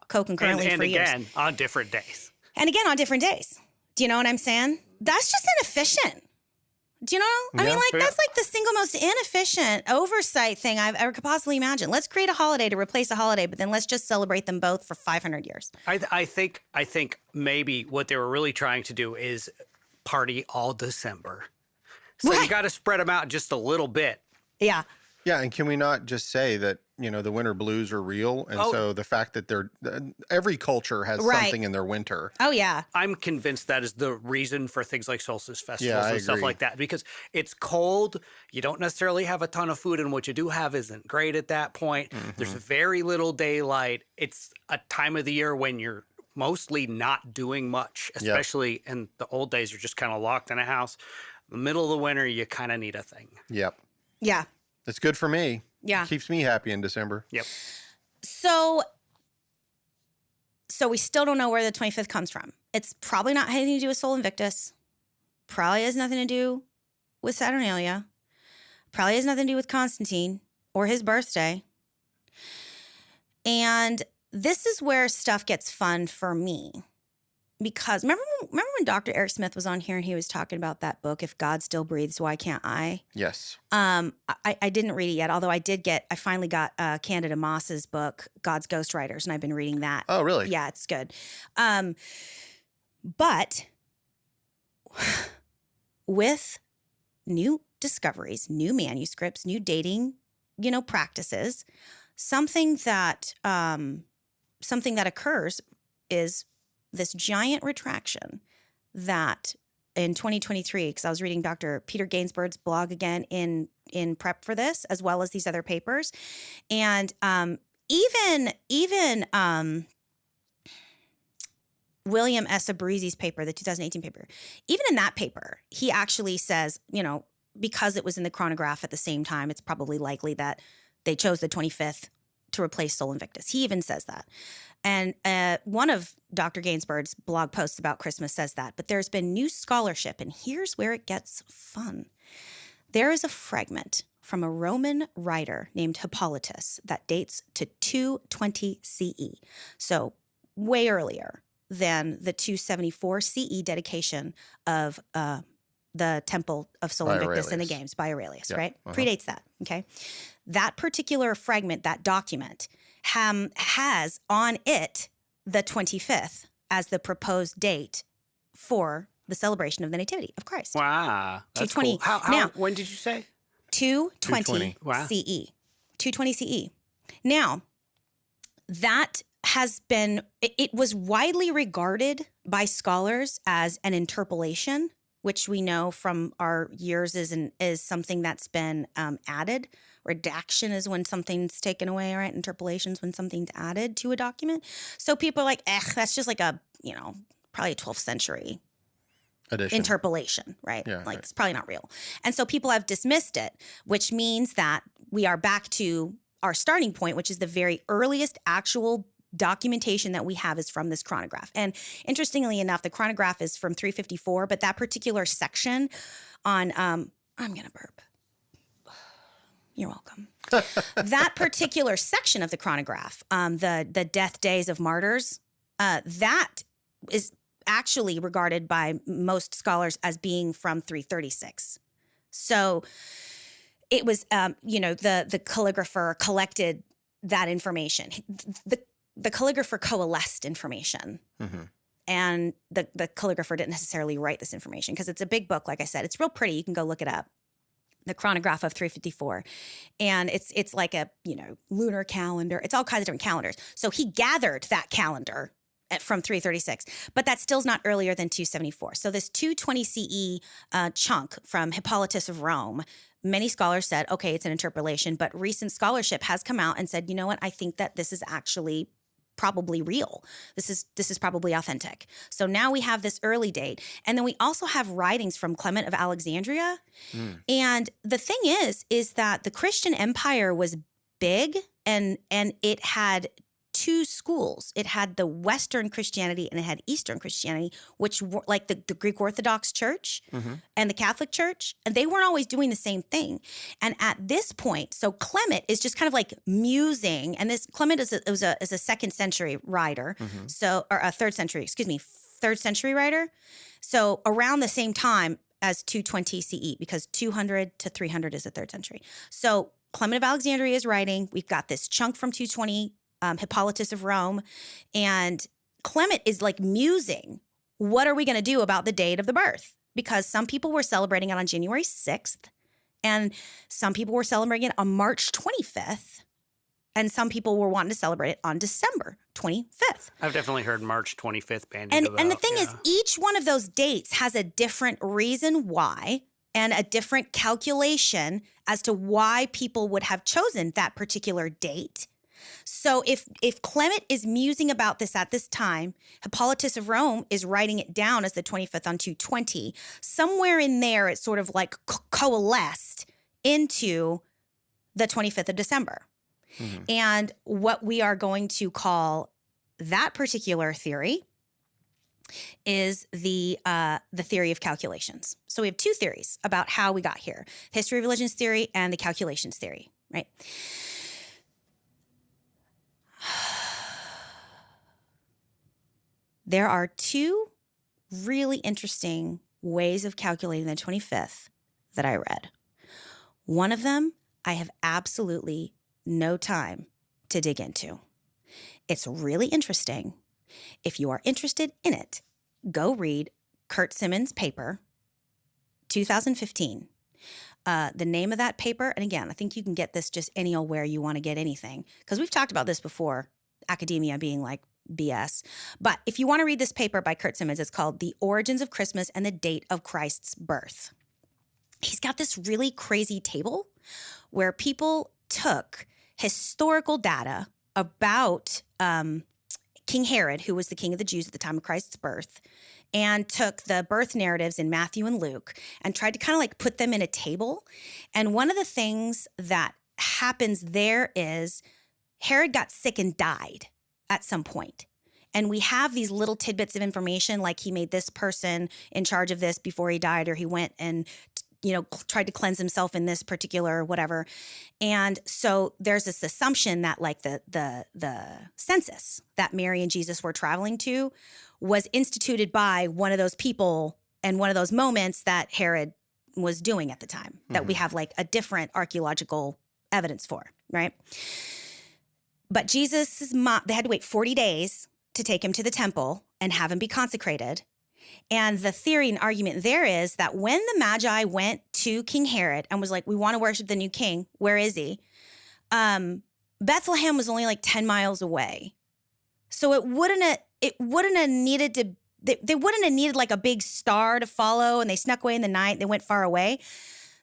co-concurrently for years. And again, on different days. And again, on different days. Do you know what I'm saying? That's just inefficient. Do you know? I mean, like, that's like the single most inefficient oversight thing I've ever could possibly imagine. Let's create a holiday to replace a holiday, but then let's just celebrate them both for 500 years. I think maybe what they were really trying to do is party all December. So you got to spread them out just a little bit. Yeah. Yeah, and can we not just say that, the winter blues are real? And so the fact that every culture has something in their winter. Oh, yeah. I'm convinced that is the reason for things like solstice festivals I and stuff agree. like that, because it's cold. You don't necessarily have a ton of food, and what you do have isn't great at that point. There's very little daylight. It's a time of the year when you're mostly not doing much, especially in the old days. You're just kind of locked in a house. In the middle of the winter, you kind of need a thing. Yep. Yeah. It's good for me. Yeah. It keeps me happy in December. Yep. So we still don't know where the 25th comes from. It's probably not anything to do with Sol Invictus. Probably has nothing to do with Saturnalia. Probably has nothing to do with Constantine or his birthday. And this is where stuff gets fun for me. Because remember when Dr. Eric Smith was on here and he was talking about that book, If God Still Breathes, Why Can't I? Yes. I didn't read it yet, although I finally got Candida Moss's book, God's Ghostwriters, and I've been reading that. Oh, really? Yeah, it's good. But with new discoveries, new manuscripts, new dating, practices, something that occurs is this giant retraction that in 2023, because I was reading Dr. Peter Gainsbourd's blog again in prep for this, as well as these other papers. And even William S. Abrizi's paper, the 2018 paper, even in that paper, he actually says, because it was in the chronograph at the same time, it's probably likely that they chose the 25th to replace Sol Invictus. He even says that. And one of Dr. Gainsbourd's blog posts about Christmas says that. But there's been new scholarship, and here's where it gets fun. There is a fragment from a Roman writer named Hippolytus that dates to 220 CE. So way earlier than the 274 CE dedication of the Temple of Sol Invictus in the Games by Aurelius, right? Predates that, okay? That particular fragment, that document, has on it the 25th as the proposed date for the celebration of the Nativity of Christ. Wow. That's 220. Cool. How, when did you say? 220 Wow. CE. 220 CE. Now, that has been, it was widely regarded by scholars as an interpolation, which we know from our years is something that's been added. Redaction is when something's taken away, right? Interpolation is when something's added to a document. So people are like, that's just like a, probably a 12th century addition. Interpolation, right? Yeah, right. It's probably not real. And so people have dismissed it, which means that we are back to our starting point, which is the very earliest actual documentation that we have is from this chronograph. And interestingly enough, the chronograph is from 354, but that particular section on, I'm going to burp. You're welcome. That particular section of the chronograph, the death days of martyrs, that is actually regarded by most scholars as being from 336. So it was, the calligrapher collected that information. The calligrapher coalesced information. Mm-hmm. And the calligrapher didn't necessarily write this information because it's a big book, like I said. It's real pretty. You can go look it up. The chronograph of 354. And it's like a, lunar calendar. It's all kinds of different calendars. So he gathered that calendar from 336, but that still's not earlier than 274. So this 220 CE chunk from Hippolytus of Rome, many scholars said, okay, it's an interpolation, but recent scholarship has come out and said, you know what, I think that this is actually probably real. This is probably authentic. So now we have this early date. And then we also have writings from Clement of Alexandria. And the thing is that the Christian empire was big and it had two schools. It had the Western Christianity and it had Eastern Christianity, which were like the Greek Orthodox Church and the Catholic Church. And they weren't always doing the same thing. And at this point, so Clement is just kind of like musing. And this Clement is a second century writer. Or a third century writer. So around the same time as 220 CE, because 200 to 300 is the third century. So Clement of Alexandria is writing. We've got this chunk from 220 Hippolytus of Rome, and Clement is like musing, what are we going to do about the date of the birth? Because some people were celebrating it on January 6th, And some people were celebrating it on March 25th. And some people were wanting to celebrate it on December 25th. I've definitely heard March 25th bandied about. And the thing is, each one of those dates has a different reason why and a different calculation as to why people would have chosen that particular date. So if Clement is musing about this at this time, Hippolytus of Rome is writing it down as the 25th on 220. Somewhere in there, it's sort of like coalesced into the 25th of December. Mm-hmm. And what we are going to call that particular theory is the theory of calculations. So we have two theories about how we got here: history of religions theory and the calculations theory, right? There are two really interesting ways of calculating the 25th that I read. One of them I have absolutely no time to dig into. It's really interesting. If you are interested in it, go read Kurt Simmons' paper, 2015. The name of that paper, and again, I think you can get this just any old where you want to get anything, because we've talked about this before, academia being like BS. But if you want to read this paper by Kurt Simmons, it's called The Origins of Christmas and the Date of Christ's Birth. He's got this really crazy table where people took historical data about King Herod, who was the king of the Jews at the time of Christ's birth, and took the birth narratives in Matthew and Luke and tried to kind of like put them in a table. And one of the things that happens there is Herod got sick and died at some point. And we have these little tidbits of information, like he made this person in charge of this before he died, or he went and tried to cleanse himself in this particular whatever. And so there's this assumption that like the census that Mary and Jesus were traveling to was instituted by one of those people and one of those moments that Herod was doing at the time, that we have like a different archaeological evidence for, right? But Jesus' mom, they had to wait 40 days to take him to the temple and have him be consecrated. And the theory and argument there is that when the Magi went to King Herod and was like, we want to worship the new king, where is he? Bethlehem was only like 10 miles away. So it wouldn't have needed to, they wouldn't have needed like a big star to follow, and they snuck away in the night. They went far away.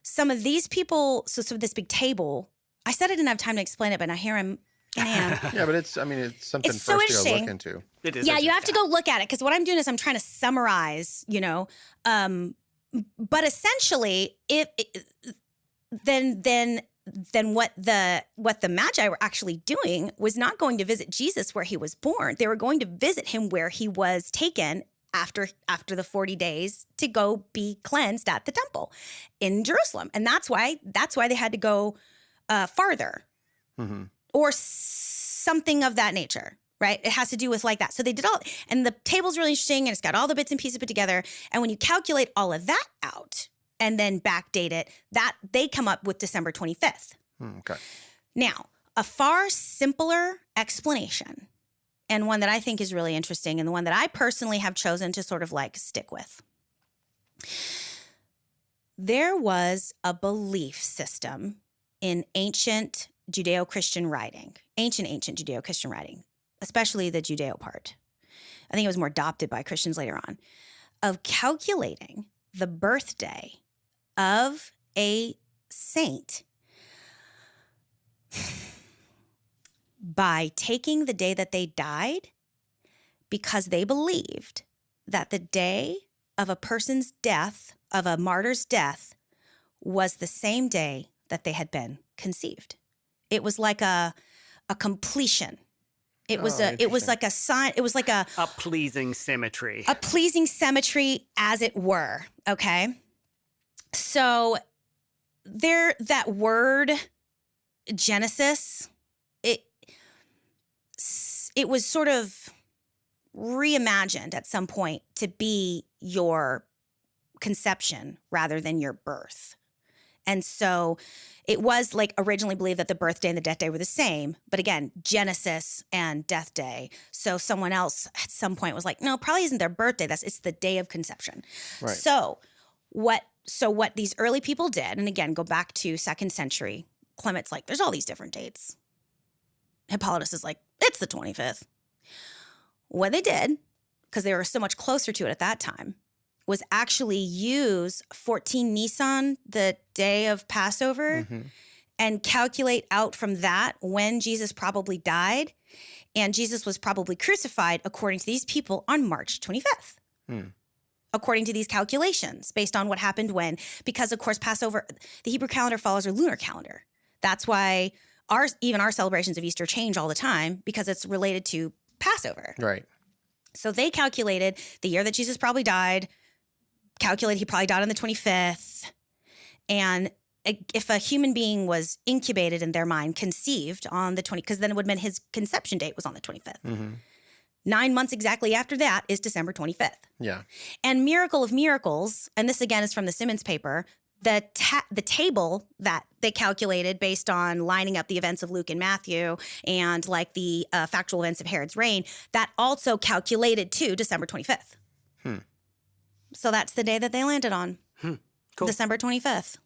Some of these people, so this big table, I said I didn't have time to explain it, but now here I am. Yeah, but it's something it's for so us to go look into. It is. Yeah, you have to go look at it, because what I'm doing is I'm trying to summarize, but essentially, then what the Magi were actually doing was not going to visit Jesus where he was born. They were going to visit him where he was taken after the 40 days to go be cleansed at the temple in Jerusalem, and that's why they had to go farther. Mm-hmm. Or something of that nature, right? It has to do with like that. So they did all, and the table's really interesting, and it's got all the bits and pieces put together. And when you calculate all of that out and then backdate it, that they come up with December 25th. Okay. Now, a far simpler explanation, and one that I think is really interesting, and the one that I personally have chosen to sort of like stick with. There was a belief system in ancient Judeo-Christian writing, ancient Judeo-Christian writing, especially the Judeo part. I think it was more adopted by Christians later on, of calculating the birthday of a saint by taking the day that they died, because they believed that the day of a person's death, of a martyr's death, was the same day that they had been conceived. It was like a completion. It was like a sign. It was like a pleasing symmetry. A pleasing symmetry, as it were. Okay. So that word Genesis, it was sort of reimagined at some point to be your conception rather than your birth. And so it was like originally believed that the birthday and the death day were the same. But again, Genesis and death day. So someone else at some point was like, no, probably isn't their birthday. It's the day of conception. Right. So what these early people did, and again, go back to 2nd century, Clement's like, there's all these different dates. Hippolytus is like, it's the 25th. What they did, because they were so much closer to it at that time, was actually use 14 Nisan, the day of Passover, and calculate out from that when Jesus probably died. And Jesus was probably crucified, according to these people, on March 25th. According to these calculations, based on what happened when, because of course Passover, the Hebrew calendar follows our lunar calendar. That's why even our celebrations of Easter change all the time, because it's related to Passover. Right. So they calculated the year that Jesus probably died, calculated he probably died on the 25th. And if a human being was incubated in their mind, conceived on the 20th, because then it would mean his conception date was on the 25th. 9 months exactly after that is December 25th. Yeah. And miracle of miracles, and this again is from the Simmons paper, the table that they calculated based on lining up the events of Luke and Matthew and like the factual events of Herod's reign, that also calculated to December 25th. So that's the day that they landed on. Cool. December 25th.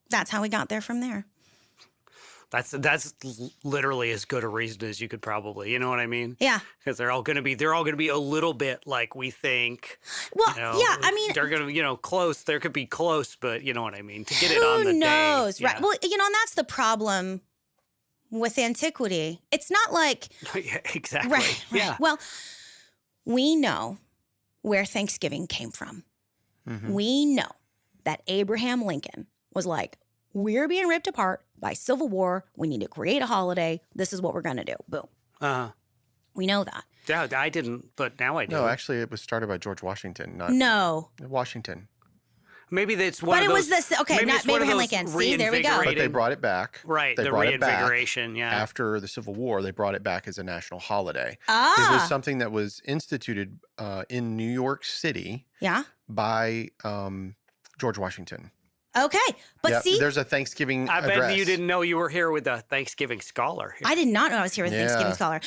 That's how we got there from there. That's literally as good a reason as you could probably, you know what I mean? Yeah. Because they're all gonna be a little bit like we think. Well, yeah, I mean, they're gonna be, close. There could be close, but you know what I mean. To get it on the who knows, day, right? yeah. Well, and that's the problem with antiquity. It's not like Yeah, exactly. right. Yeah. Well, we know where Thanksgiving came from. We know that Abraham Lincoln was like, we're being ripped apart by civil war. We need to create a holiday. This is what we're going to do. Boom. We know that. Yeah, I didn't, but now I do. No, actually, it was started by George Washington, not No. Washington. Maybe it's one But of it those. was this. Okay, maybe not it's one of Abraham those Lincoln. See, there we go. But they brought it back. Right, They the brought it back reinvigoration, yeah. after the Civil War. They brought it back as a national holiday. It Ah. was something that was instituted in New York City Yeah. by George Washington. Okay. But Yeah, see, there's a Thanksgiving I address. bet you didn't know you were here with a Thanksgiving scholar. I did not know I was here with a Thanksgiving Yeah. scholar.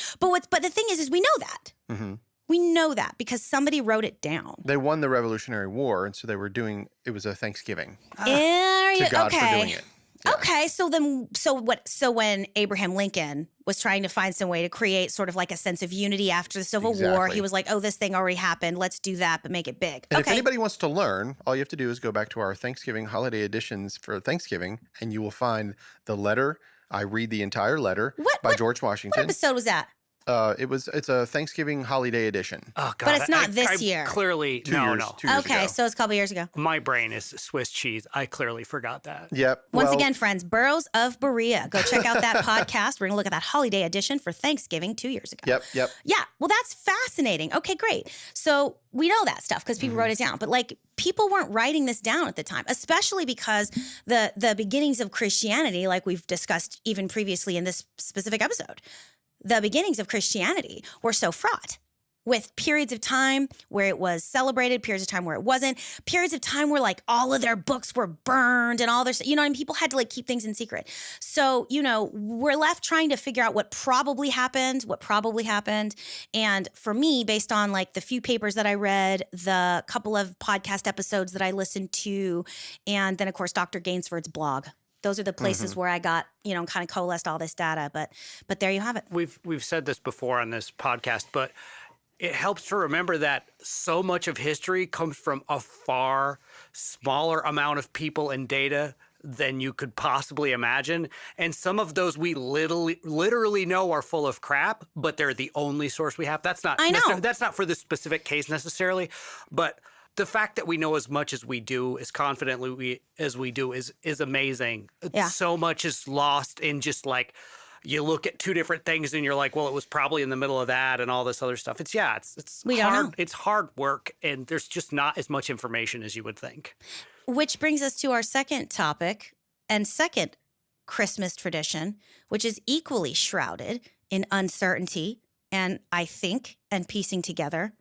But the thing is we know that. We know that because somebody wrote it down. They won the Revolutionary War, and so they were doing. It was a Thanksgiving To to God for doing it. Yeah. Okay, so when Abraham Lincoln was trying to find some way to create sort of like a sense of unity after the Civil War, Exactly. he was like, oh, this thing already happened. Let's do that, but make it big. And if Okay. anybody wants to learn, all you have to do is go back to our Thanksgiving holiday editions for Thanksgiving, and you will find the letter. I read the entire letter by George What Washington. episode was that? It's a Thanksgiving holiday edition. Oh, God. But it's not this year. Clearly, 2 no, years, no. 2 years Okay, ago. so it's a couple years ago. My brain is Swiss cheese. I clearly forgot that. Yep. Once well, again, friends, Burroughs of Berea. Go check out that podcast. We're going to look at that holiday edition for Thanksgiving 2 years ago. Yep. Yeah, well, that's fascinating. Okay, great. So we know that stuff because people wrote it down. But like people weren't writing this down at the time, especially because the beginnings of Christianity, like we've discussed even previously in this specific episode, the beginnings of Christianity were so fraught with periods of time where it was celebrated, periods of time where it wasn't, periods of time where like all of their books were burned and all their, you know what I mean? People had to like keep things in secret. So, we're left trying to figure out what probably happened. And for me, based on like the few papers that I read, the couple of podcast episodes that I listened to, and then of course, Dr. Gainsford's blog. Those are the places where I got, kind of coalesced all this data. But there you have it. We've said this before on this podcast, but it helps to remember that so much of history comes from a far smaller amount of people and data than you could possibly imagine. And some of those we literally know are full of crap, but they're the only source we have. That's not that's not for this specific case necessarily, but the fact that we know as much as we do, as confidently as we do, is amazing. Yeah. So much is lost in just like, you look at two different things and you're like, well, it was probably in the middle of that and all this other stuff. It's we hard. don't know. It's hard work, and there's just not as much information as you would think. Which brings us to our second topic and second Christmas tradition, which is equally shrouded in uncertainty and piecing together.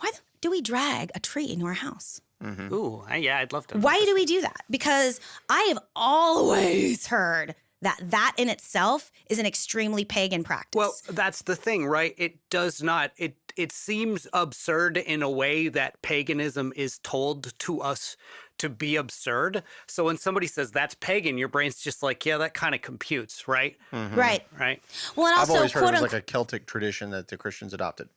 Why do we drag a tree into our house? Ooh, yeah, I'd love to. Why do we do that? Because I have always heard that in itself is an extremely pagan practice. Well, that's the thing, right? It does not. it seems absurd in a way that paganism is told to us to be absurd. So when somebody says that's pagan, your brain's just like, yeah, that kind of computes, right? Mm-hmm. Right. Well, and also, I've always heard it was like a Celtic tradition that the Christians adopted.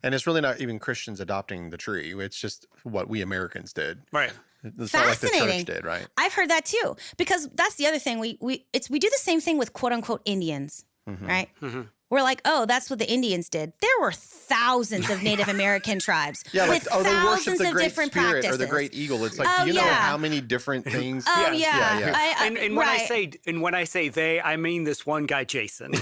And it's really not even Christians adopting the tree. It's just what we Americans did. Right. It's not like the church did, right? I've heard that too. Because that's the other thing. We do the same thing with quote unquote Indians, right? Mm-hmm. We're like, oh, that's what the Indians did. There were thousands of Native American tribes with they worship the of Great different Spirit practices. or the Great Eagle. It's like, do you know how many different things? And when I say they, I mean this one guy, Jason.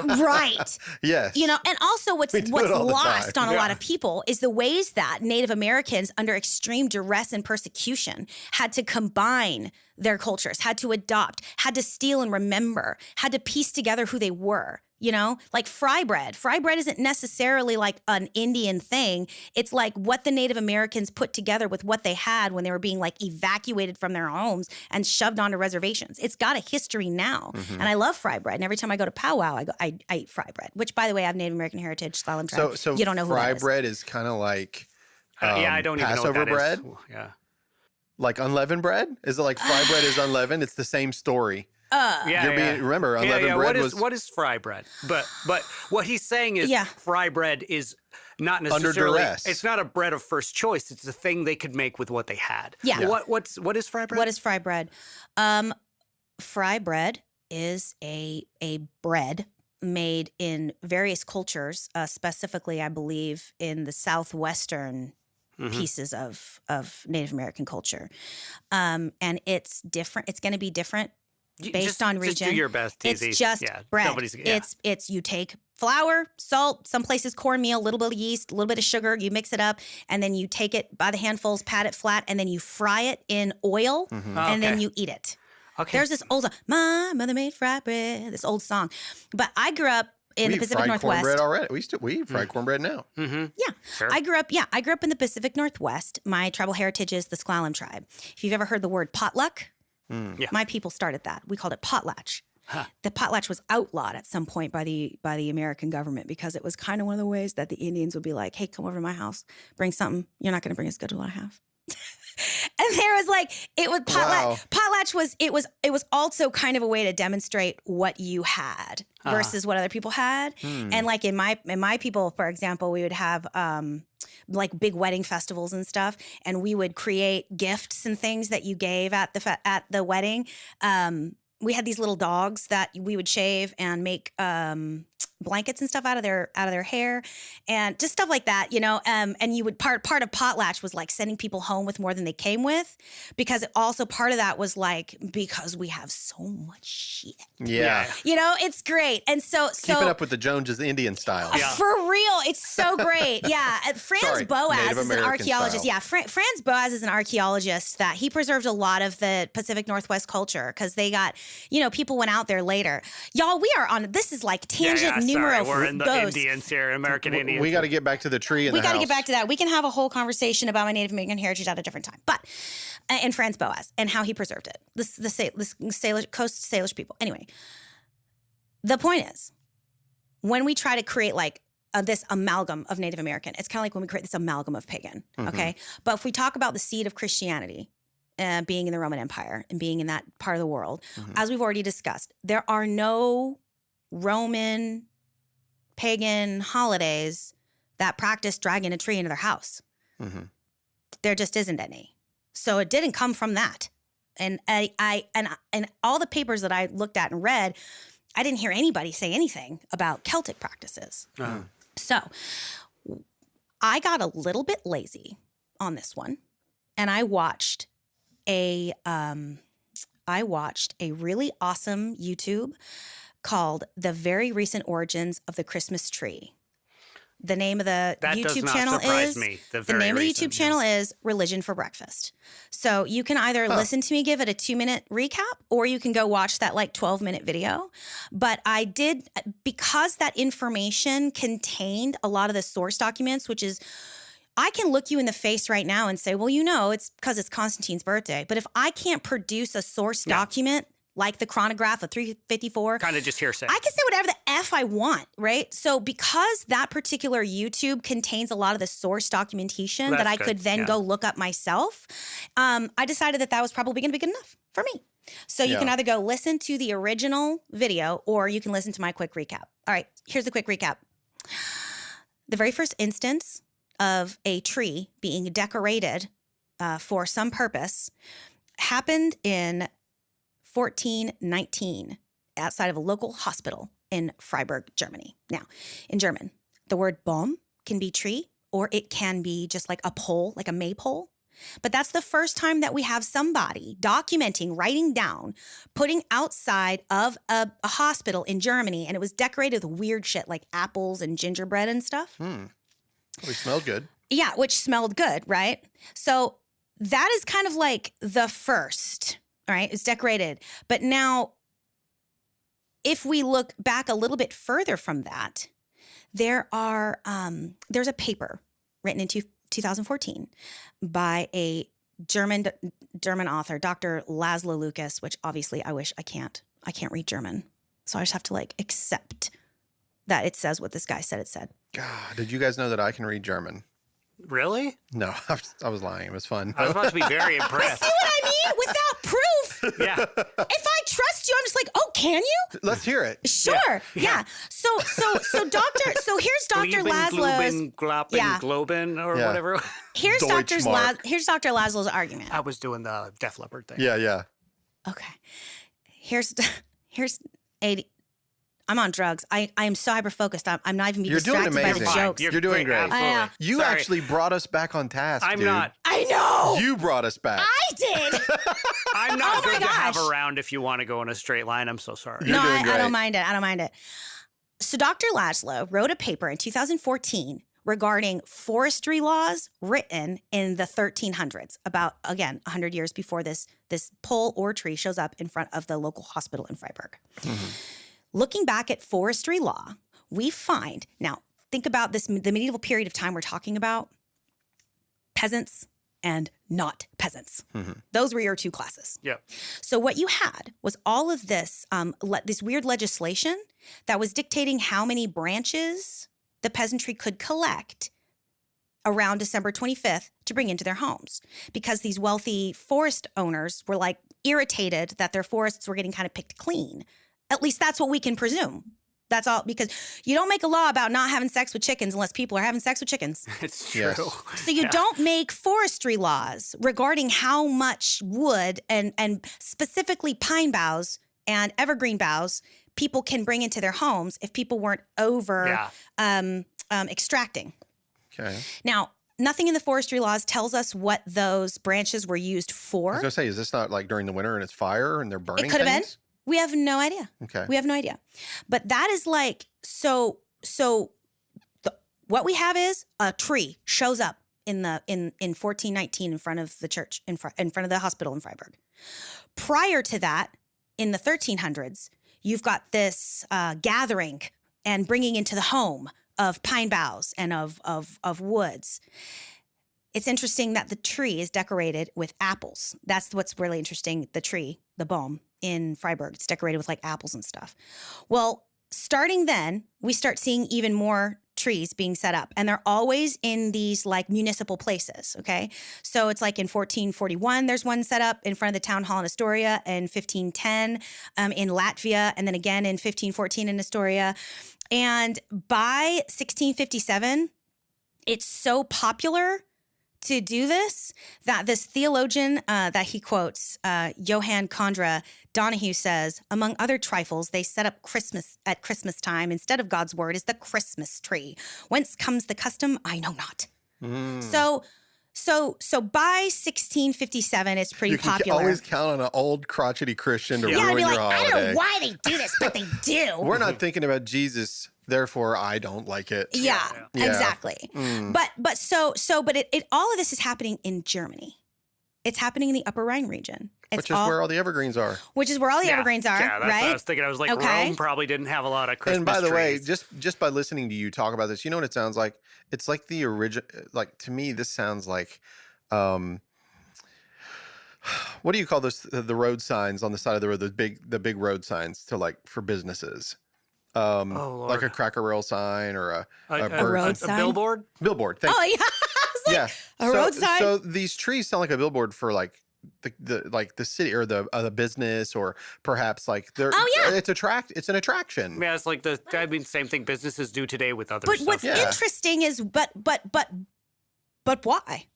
Right. Yes. You know, and also what's lost on a lot of people is the ways that Native Americans, under extreme duress and persecution, had to combine their cultures, had to adopt, had to steal and remember, had to piece together who they were. You know, like fry bread. Fry bread isn't necessarily like an Indian thing. It's like what the Native Americans put together with what they had when they were being like evacuated from their homes and shoved onto reservations. It's got a history now. Mm-hmm. And I love fry bread. And every time I go to powwow, I eat fry bread, which, by the way, I have Native American heritage, Slalom tribe. So you don't know who fry that is. bread is kind of like I don't even know what that bread? is. Yeah. Like unleavened bread? Is it like fry bread is unleavened? It's the same story. Remember, unleavened bread what is fry bread? But what he's saying is fry bread is not necessarily under duress. It's not a bread of first choice. It's a thing they could make with what they had. Yeah. What is fry bread? What is fry bread? Fry bread is a bread made in various cultures, specifically, I believe, in the southwestern pieces of Native American culture. And it's different. It's going to be different based on region. Just do your best, Tizzy. It's just bread. It's you take flour, salt, some places cornmeal, a little bit of yeast, a little bit of sugar, you mix it up, and then you take it by the handfuls, pat it flat, and then you fry it in oil, and then you eat it. Okay. There's this old song, My Mother Made Fried Bread, this old song. But I grew up in the Pacific Northwest. Cornbread already. We eat fried cornbread now. Mm-hmm. Yeah. Sure. I grew up in the Pacific Northwest. My tribal heritage is the Sklallam tribe. If you've ever heard the word potluck, my people started that. We called it potlatch. Huh. The potlatch was outlawed at some point by the American government because it was kind of one of the ways that the Indians would be like, hey, come over to my house, bring something. You're not going to bring as good as what I have. And there was like, it was potlatch was, it was also kind of a way to demonstrate what you had versus what other people had. And like in my people, for example, we would have like big wedding festivals and stuff, and we would create gifts and things that you gave at the wedding. We had these little dogs that we would shave and make blankets and stuff out of their hair and just stuff like that, you know. And you would part of potlatch was like sending people home with more than they came with, because also part of that was like, because we have so much shit. Yeah. You know, it's great. And so keeping up with the Joneses Indian style. For real. It's so great. Yeah. Franz Boas is an archaeologist. Style. Yeah. Franz Boas is an archaeologist that he preserved a lot of the Pacific Northwest culture because they got, you know, people went out there later. Y'all, we are on, this is like tangent numero. We're in the Indians here, American Indians. We got to get back to the tree in the house. We got to get back to that. We can have a whole conversation about my Native American heritage at a different time. But, and Franz Boas and how he preserved it. This Salish, Coast Salish people. Anyway, the point is, when we try to create like this amalgam of Native American, it's kind of like when we create this amalgam of pagan, okay? But if we talk about the seed of Christianity, being in the Roman Empire and being in that part of the world, as we've already discussed, there are no Roman pagan holidays that practice dragging a tree into their house. There just isn't any. So it didn't come from that. And and all the papers that I looked at and read, I didn't hear anybody say anything about Celtic practices. So I got a little bit lazy on this one, and I watched a really awesome YouTube called The Very Recent Origins of the Christmas Tree. The name of the YouTube channel is the name of the YouTube channel is Religion for Breakfast. So you can either listen to me give it a 2-minute recap, or you can go watch that like 12-minute video. But I did, because that information contained a lot of the source documents, which is, I can look you in the face right now and say, well, you know, it's because it's Constantine's birthday. But if I can't produce a source document like the chronograph, the 354. Kind of just hearsay. I can say whatever the F I want, right? So because that particular YouTube contains a lot of the source documentation that I could then go look up myself, I decided that was probably going to be good enough for me. So you can either go listen to the original video or you can listen to my quick recap. All right, here's the quick recap. The very first instance of a tree being decorated for some purpose happened in 1419 outside of a local hospital in Freiburg, Germany. Now, in German, the word Baum can be tree or it can be just like a pole, like a maypole. But that's the first time that we have somebody documenting, writing down, putting outside of a hospital in Germany, and it was decorated with weird shit like apples and gingerbread and stuff. We smelled good. Yeah, which smelled good, right? So that is kind of like the first, all right? It's decorated. But now, if we look back a little bit further from that, there's a paper written in 2014 by a German author, Dr. Laszlo Lucas, which obviously I can't read German. So I just have to like accept that it says what this guy said it said. God, did you guys know that I can read German? Really? No, I was lying. It was fun. I was about to be very impressed. See what I mean? Without proof. Yeah. If I trust you, I'm just like, oh, can you? Let's hear it. Sure. Yeah. So here's Dr. Laszlo's. Globin or whatever. Here's Dr. Laszlo's argument. I was doing the Def Leppard thing. Yeah. Okay. Here's 80. I'm on drugs. I am so hyper-focused. I'm not even being distracted by the jokes. You're doing great. You actually brought us back on task, I'm dude. not. I know. You brought us back. I did. I'm not good to have around if you want to go in a straight line. I'm so sorry. You're doing great. I don't mind it. So Dr. Laszlo wrote a paper in 2014 regarding forestry laws written in the 1300s, about, again, 100 years before this pole or tree shows up in front of the local hospital in Freiburg. Mm-hmm. Looking back at forestry law, we find, now think about this, the medieval period of time we're talking about, peasants and not peasants. Mm-hmm. Those were your two classes. Yeah. So what you had was all of this, this weird legislation that was dictating how many branches the peasantry could collect around December 25th to bring into their homes, because these wealthy forest owners were like irritated that their forests were getting kind of picked clean. At least that's what we can presume. That's all, because you don't make a law about not having sex with chickens unless people are having sex with chickens. It's true. Yes. So you don't make forestry laws regarding how much wood and specifically pine boughs and evergreen boughs people can bring into their homes if people weren't extracting. Okay. Now, nothing in the forestry laws tells us what those branches were used for. I was going to say, is this not like during the winter and it's fire and they're burning things? It could have been. We have no idea. Okay. We have no idea. But that is like, what we have is a tree shows up in 1419 in front of the church, in front of the hospital in Freiburg. Prior to that, in the 1300s, you've got this gathering and bringing into the home of pine boughs and of woods. It's interesting that the tree is decorated with apples. That's what's really interesting. The tree, the Baum in Freiburg, it's decorated with like apples and stuff. Well, starting then, we start seeing even more trees being set up, and they're always in these like municipal places. Okay. So it's like in 1441, there's one set up in front of the town hall in Astoria, in 1510 in Latvia, and then again in 1514 in Astoria. And by 1657, it's so popular to do this that this theologian that he quotes, Johann Condra Donahue, says, among other trifles, they set up Christmas at Christmas time instead of God's word is the Christmas tree. Whence comes the custom? I know not. Mm. So by 1657, it's pretty popular. You always count on an old crotchety Christian to ruin your holiday. I don't know why they do this, but they do. We're not thinking about Jesus, therefore I don't like it. Yeah. Exactly. Mm. But it all of this is happening in Germany. It's happening in the Upper Rhine region. Which is where all the evergreen are. Which is where all the evergreens are, that's right? What I was thinking. I was like, Rome probably didn't have a lot of Christmas trees. And by the way, trees. just by listening to you talk about this, you know what it sounds like? It's like the original, like to me, this sounds like what do you call those, the road signs on the side of the road, the big road signs for businesses? Oh, Lord. Like a Cracker Barrel sign or a road sign? A billboard? Billboard. Oh, yeah. I was like, a road sign? So these trees sound like a billboard for like the city or the business, or perhaps like they're. Oh, yeah. It's an attraction. Yeah, it's like same thing businesses do today with other But stuff. what's interesting is, but why?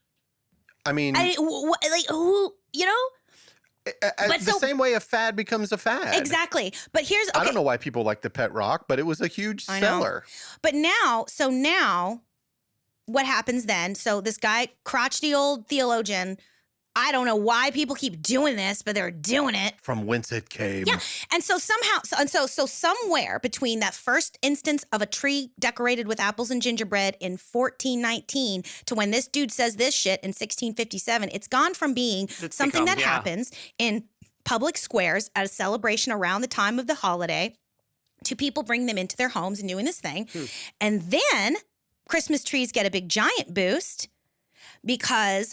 I mean, like who, the same way a fad becomes a fad. Exactly. But here's, okay. I don't know why people like the pet rock, but it was a huge seller. But now, what happens then? So this guy, crotchety old theologian, I don't know why people keep doing this, but they're doing it. From whence it came. Yeah. And so somewhere between that first instance of a tree decorated with apples and gingerbread in 1419 to when this dude says this shit in 1657, it's gone from being something that happens in public squares at a celebration around the time of the holiday to people bringing them into their homes and doing this thing. And then Christmas trees get a big giant boost because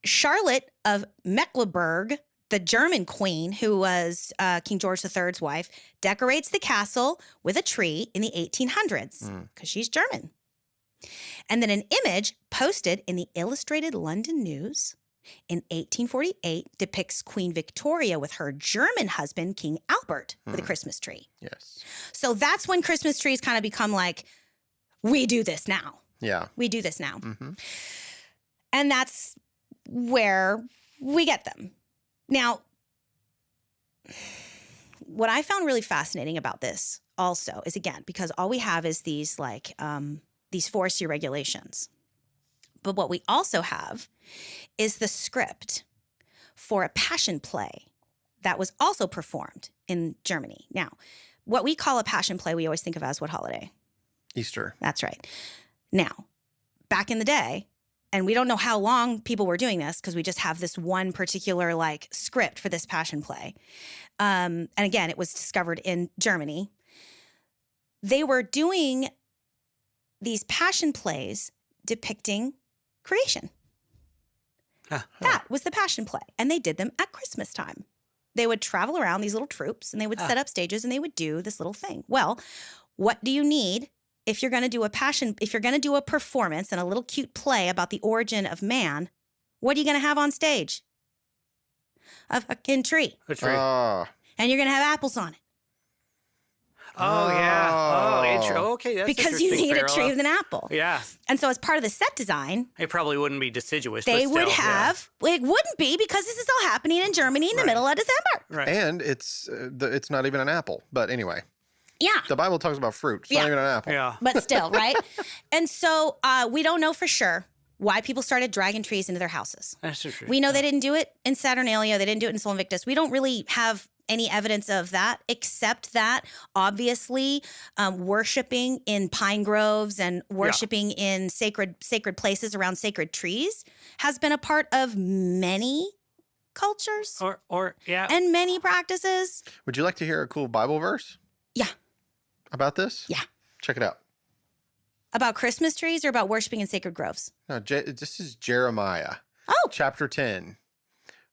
Charlotte of Mecklenburg, the German queen who was King George III's wife, decorates the castle with a tree in the 1800s because she's German. And then an image posted in the Illustrated London News in 1848 depicts Queen Victoria with her German husband, King Albert, with a Christmas tree. Yes. So that's when Christmas trees kind of become like, we do this now. Yeah. We do this now. Mm-hmm. And that's where we get them. Now, what I found really fascinating about this also is, again, because all we have is these these forestry regulations. But what we also have is the script for a passion play that was also performed in Germany. Now, what we call a passion play, we always think of as what holiday? Easter. That's right. Now, back in the day, and we don't know how long people were doing this because we just have this one particular script for this passion play. And again, it was discovered in Germany. They were doing these passion plays depicting creation. That was the passion play. And they did them at Christmas time. They would travel around, these little troops, and they would set up stages and they would do this little thing. Well, what do you need if you're going to do if you're going to do a performance and a little cute play about the origin of man? What are you going to have on stage? A fucking tree. A tree. And you're going to have apples on it. Oh, yeah. Oh, okay. That's because you need a tree with an apple. Yeah. And so as part of the set design, it probably wouldn't be deciduous. They would have, it wouldn't be because this is all happening in Germany in the middle of December. Right. And it's not even an apple. But anyway. Yeah. The Bible talks about fruit. It's not even an apple. Yeah. But still, right? And so we don't know for sure why people started dragging trees into their houses. That's true. We know they didn't do it in Saturnalia. They didn't do it in Sol Invictus. We don't really have any evidence of that, except that obviously worshiping in pine groves and worshiping in sacred places around sacred trees has been a part of many cultures and many practices. Would you like to hear a cool Bible verse? Yeah. About this? Yeah. Check it out. About Christmas trees or about worshiping in sacred groves? No, this is Jeremiah. Oh. Chapter 10.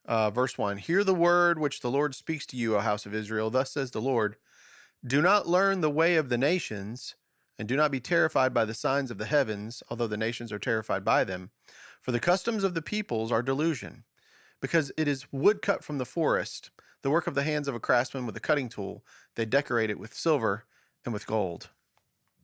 Verse 1, hear the word which the Lord speaks to you, O house of Israel. Thus says the Lord, do not learn the way of the nations, and do not be terrified by the signs of the heavens, although the nations are terrified by them. For the customs of the peoples are delusion, because it is wood cut from the forest, the work of the hands of a craftsman with a cutting tool. They decorate it with silver and with gold.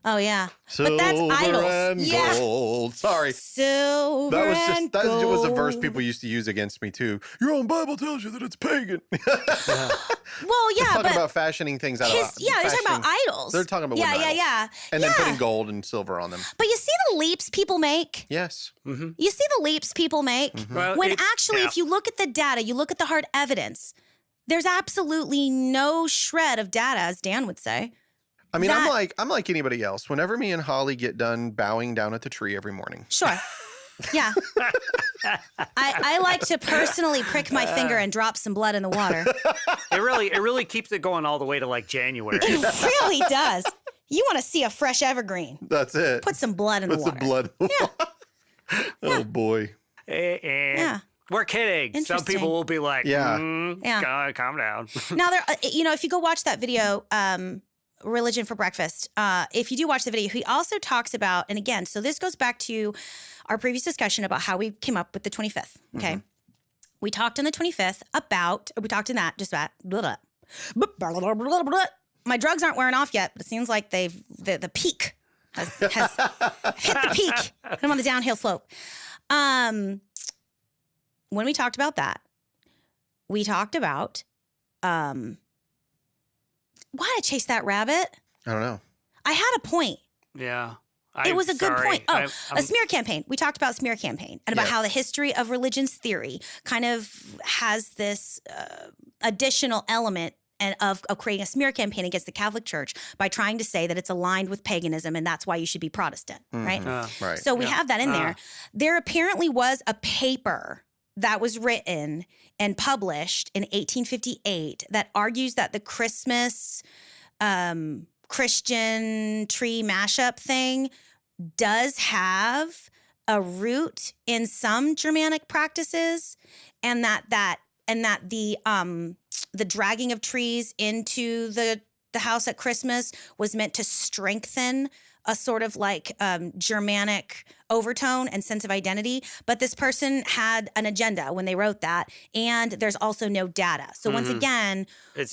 Oh, yeah. Silver but that's idols. And gold. Sorry. Silver and that gold. was a verse people used to use against me, too. Your own Bible tells you that it's pagan. Well, yeah, talking about fashioning things out of they're talking about idols. They're talking about yeah. And then putting gold and silver on them. But you see the leaps people make? Yes. Mm-hmm. You see the leaps people make? Mm-hmm. Well, when actually, if you look at the data, you look at the hard evidence, there's absolutely no shred of data, as Dan would say. I mean, I'm like anybody else. Whenever me and Holly get done bowing down at the tree every morning. Sure. Yeah. I like to personally prick my finger and drop some blood in the water. It really keeps it going all the way to January. It really does. You want to see a fresh evergreen. That's it. Put some blood in the water. Put some blood in the water. Oh, boy. Yeah. We're kidding. Some people will be like, God, calm down. Now, if you go watch that video, Religion for Breakfast, if you do watch the video, he also talks about, and again, so this goes back to our previous discussion about how we came up with the 25th, okay? Mm-hmm. We talked on the 25th my drugs aren't wearing off yet, but it seems like the peak has hit the peak. I'm on the downhill slope. When we talked about that, we talked about why I chased that rabbit. I don't know. I had a point. Yeah. It was a good point. Oh, a smear campaign. We talked about smear campaign and about how the history of religion's theory kind of has this additional element of creating a smear campaign against the Catholic Church by trying to say that it's aligned with paganism and that's why you should be Protestant, right? Right. So we have that in there. There apparently was a paper that was written and published in 1858 that argues that the Christmas Christian tree mashup thing does have a root in some Germanic practices, and that the dragging of trees into the house at Christmas was meant to strengthen a sort of like Germanic overtone and sense of identity. But this person had an agenda when they wrote that. And there's also no data. So once again,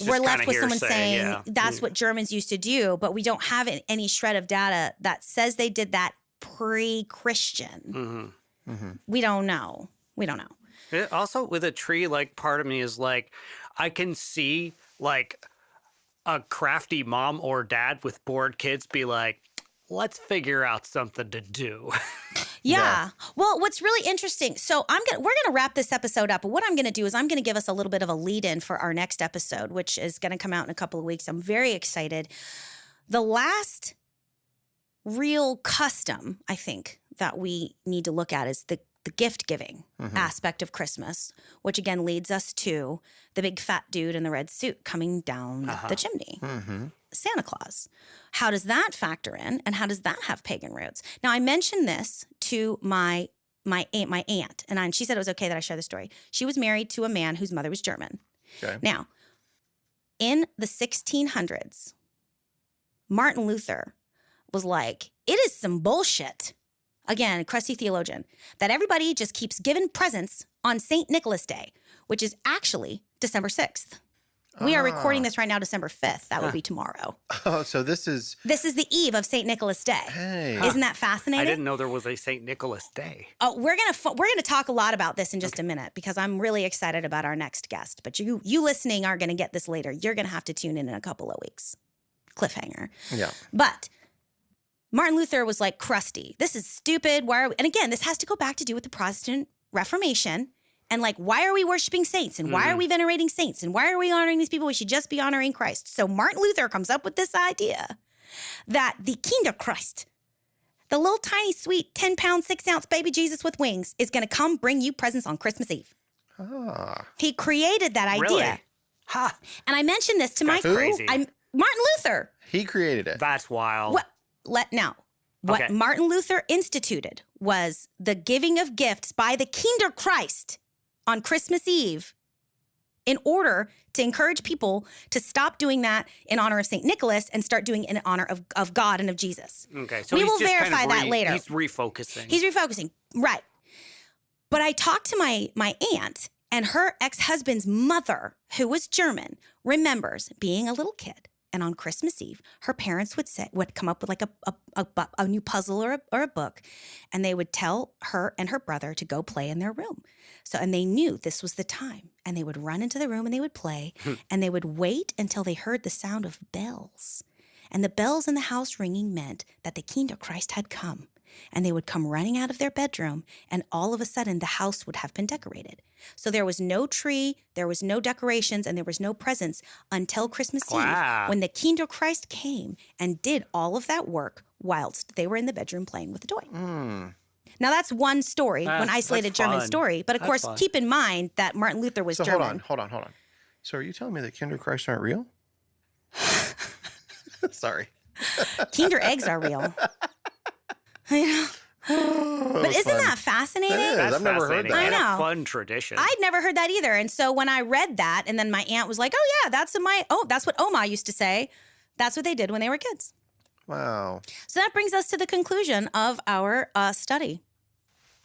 we're left with someone saying that's what Germans used to do. But we don't have any shred of data that says they did that pre-Christian. We don't know. Also, with a tree, like, part of me is like, I can see like a crafty mom or dad with bored kids be like, let's figure out something to do. Yeah. Well, what's really interesting, so we're gonna wrap this episode up, but what I'm gonna do is I'm gonna give us a little bit of a lead-in for our next episode, which is gonna come out in a couple of weeks. I'm very excited. The last real custom, I think, that we need to look at is the gift giving aspect of Christmas, which again leads us to the big fat dude in the red suit coming down the chimney. Santa Claus. How does that factor in, and how does that have pagan roots? Now, I mentioned this to my aunt, and she said it was okay that I share the story. She was married to a man whose mother was German. Okay. Now, in the 1600s, Martin Luther was like, it is some bullshit. Again, a crusty theologian, that everybody just keeps giving presents on St. Nicholas Day, which is actually December 6th. We are recording this right now, December 5th. That would be tomorrow. Oh, so this is the eve of St. Nicholas Day. Hey. Isn't that fascinating? I didn't know there was a St. Nicholas Day. Oh, we're gonna talk a lot about this in just a minute because I'm really excited about our next guest. But you listening are gonna get this later. You're gonna have to tune in a couple of weeks. Cliffhanger. Yeah. But Martin Luther was like, crusty. This is stupid. Why are we? And again, this has to go back to do with the Protestant Reformation. And like, why are we worshiping saints? And why are we venerating saints? And why are we honoring these people? We should just be honoring Christ. So Martin Luther comes up with this idea that the Kinderchrist, the little tiny sweet 10-pound, 6-ounce baby Jesus with wings, is going to come bring you presents on Christmas Eve. He created that idea. Really? Ha! And I mentioned this to my crazy. Martin Luther. He created it. That's wild. What Martin Luther instituted was the giving of gifts by the Kinderchrist on Christmas Eve in order to encourage people to stop doing that in honor of St. Nicholas and start doing it in honor of God and of Jesus. Okay, so we will verify that later. He's refocusing. He's refocusing, right. But I talked to my aunt, and her ex-husband's mother, who was German, remembers being a little kid. And on Christmas Eve, her parents would come up with like a new puzzle or a book, and they would tell her and her brother to go play in their room. And they knew this was the time, and they would run into the room and they would play, and they would wait until they heard the sound of bells. And the bells in the house ringing meant that the Kinderchrist had come. And they would come running out of their bedroom, and all of a sudden the house would have been decorated. So there was no tree, there was no decorations, and there was no presents until Christmas Eve, when the Kinderchrist came and did all of that work whilst they were in the bedroom playing with the toy. Now that's one story, one isolated German story. But of course, keep in mind that Martin Luther was German. Hold on. So are you telling me that Kinderchrist aren't real? Sorry. Kinder eggs are real. But But isn't fun. that fascinating? It is. That's I've never heard fascinating. that. I And know. a fun tradition. I'd never heard that either. And so when I read that, and then my aunt was like, "Oh yeah, that's what Oma used to say. That's what they did when they were kids." Wow. So that brings us to the conclusion of our study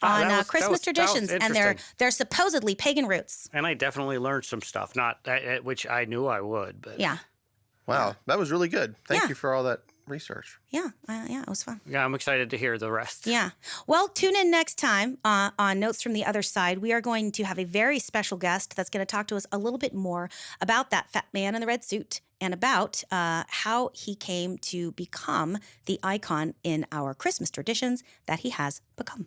on Christmas traditions and their supposedly pagan roots. And I definitely learned some stuff, not which I knew I would. But Yeah. Wow. That was really good. Thank Yeah. you for all that research. Yeah, it was fun. Yeah, I'm excited to hear the rest. Yeah. Well, tune in next time on Notes from the Other Side. We are going to have a very special guest that's going to talk to us a little bit more about that fat man in the red suit and about how he came to become the icon in our Christmas traditions that he has become.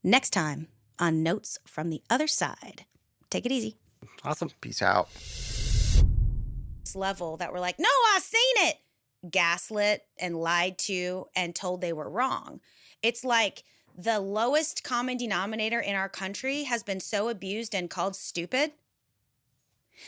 Next time on Notes from the Other Side. Take it easy. Awesome. Peace out. This level that we're like, no, I seen it. Gaslit and lied to and told they were wrong. It's like the lowest common denominator in our country has been so abused and called stupid.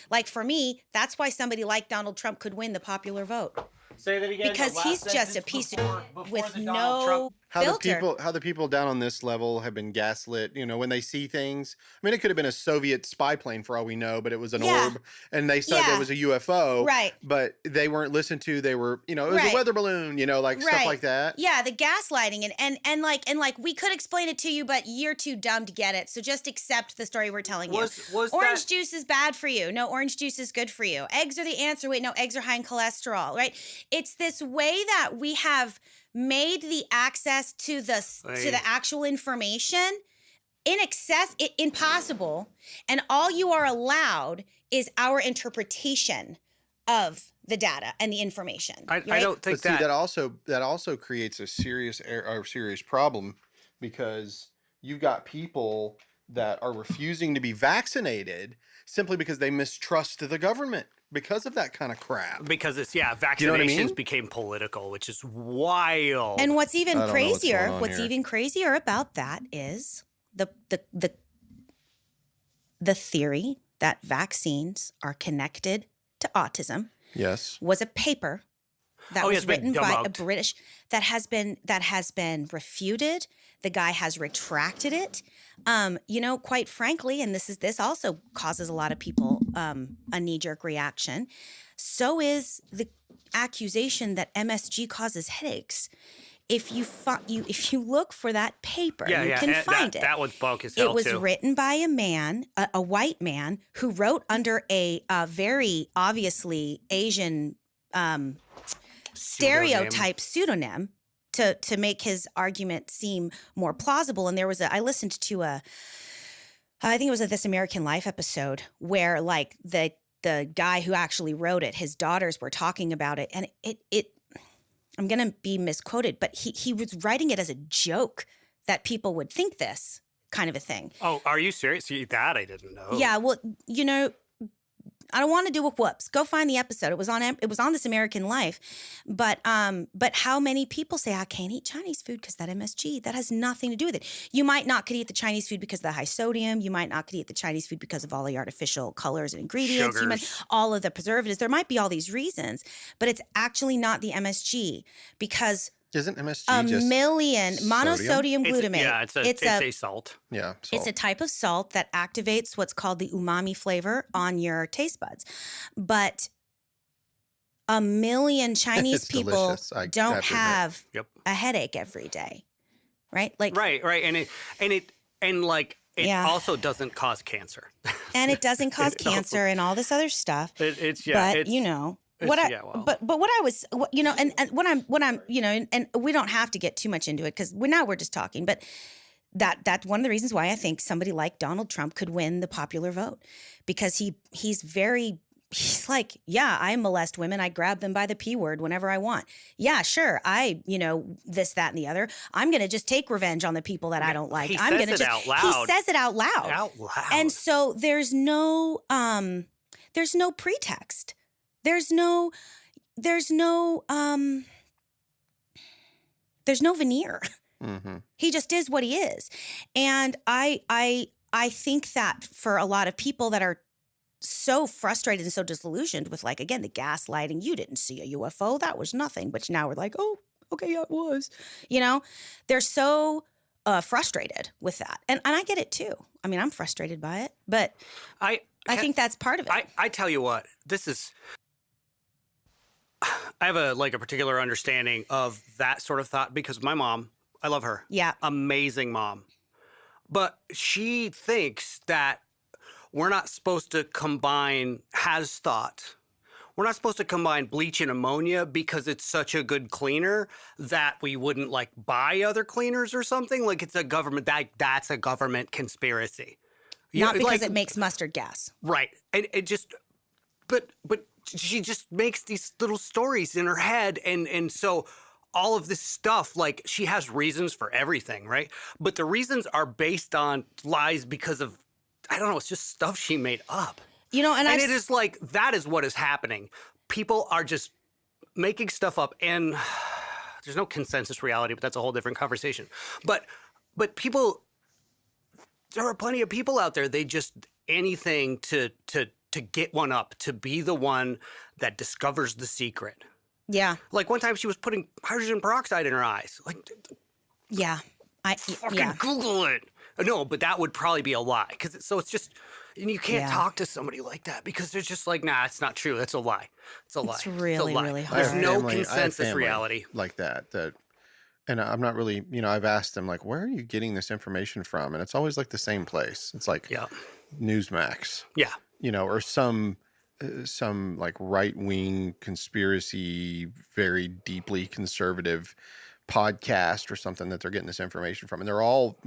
Like for me, that's why somebody like Donald Trump could win the popular vote. Say that again. Because he's just a piece of with no filter. How the people down on this level have been gaslit, when they see things. I mean, it could have been a Soviet spy plane for all we know, but it was an orb and they said it was a UFO. Right. But they weren't listened to. They were, it was a weather balloon, stuff like that. Yeah, the gaslighting and like we could explain it to you, but you're too dumb to get it. So just accept the story we're telling you. Orange juice is bad for you. No, orange juice is good for you. Eggs are the answer. Wait, no, eggs are high in cholesterol, right? It's this way that we have made the access to the actual information impossible, and all you are allowed is our interpretation of the data and the information. I don't think that also creates a serious problem, because you've got people that are refusing to be vaccinated simply because they mistrust the government because of that kind of crap. Because it's vaccinations you know what I mean? became political, which is wild. And what's even crazier, what's even crazier about that is the theory that vaccines are connected to autism. Yes. Was a paper that was written by a debunked. British that has been refuted. The guy has retracted it. Quite frankly, and this also causes a lot of people a knee-jerk reaction. So is the accusation that MSG causes headaches. If you look for that paper, you can find it. That one's bunk as hell, It was too. written by a man, a white man, who wrote under a very obviously Asian stereotype pseudonym to make his argument seem more plausible. And I listened to I think it was a This American Life episode where like the guy who actually wrote it, his daughters were talking about it, and it I'm going to be misquoted, but he was writing it as a joke that people would think this kind of a thing. Oh, are you serious? That I didn't know. Yeah, well, I don't want to do a whoops. Go find the episode. It was on This American Life. But how many people say I can't eat Chinese food because that MSG? That has nothing to do with it. You might not could eat the Chinese food because of the high sodium. You might not could eat the Chinese food because of all the artificial colors and ingredients. Sugars. All of the preservatives. There might be all these reasons, but it's actually not the MSG, because Isn't MSG a just million monosodium It's glutamate. it's a salt. Yeah, salt. It's a type of salt that activates what's called the umami flavor on your taste buds. But a million Chinese It's people delicious, I don't have to admit. have Yep. a headache every day, right? Like, Right, it Yeah. also doesn't cause cancer. and it doesn't cause It also- cancer and all this other stuff. But what I was, and what I'm, and we don't have to get too much into it because we're just talking, but that's one of the reasons why I think somebody like Donald Trump could win the popular vote, because he's like, yeah, I molest women. I grab them by the P word whenever I want. Yeah, sure. This, that, and the other. I'm going to just take revenge on the people that I don't like. He I'm says going to it out loud. He says it out loud. Out loud. And so there's no pretext. There's no veneer. Mm-hmm. He just is what he is. And I think that for a lot of people that are so frustrated and so disillusioned with, like, again, the gaslighting, you didn't see a UFO, that was nothing. But now we're like, oh, okay, yeah, it was. They're so frustrated with that. And I get it too. I mean, I'm frustrated by it, but I think that's part of it. I tell you what, I have a particular understanding of that sort of thought because my mom, I love her. Yeah. Amazing mom. But she thinks that we're not supposed to combine, we're not supposed to combine bleach and ammonia because it's such a good cleaner that we wouldn't buy other cleaners or something. Like it's a government, that's a government conspiracy. Not because it makes mustard gas. Right. And it just, but she just makes these little stories in her head. And so all of this stuff, she has reasons for everything, right? But the reasons are based on lies because of, I don't know, it's just stuff she made up. And it is that is what is happening. People are just making stuff up, and there's no consensus reality, but that's a whole different conversation. But people, there are plenty of people out there, they just, anything to get one up, to be the one that discovers the secret. Yeah. One time she was putting hydrogen peroxide in her eyes. Yeah. Fucking Google it. No, but that would probably be a lie. It's just, and you can't talk to somebody like that because they're just nah, it's not true. That's a lie. It's a lie. It's really, really hard. There's no consensus reality. Like that. And I'm not really, I've asked them, where are you getting this information from? And it's always the same place. It's Newsmax. Yeah. Or some right-wing conspiracy, very deeply conservative podcast or something that they're getting this information from. And they're all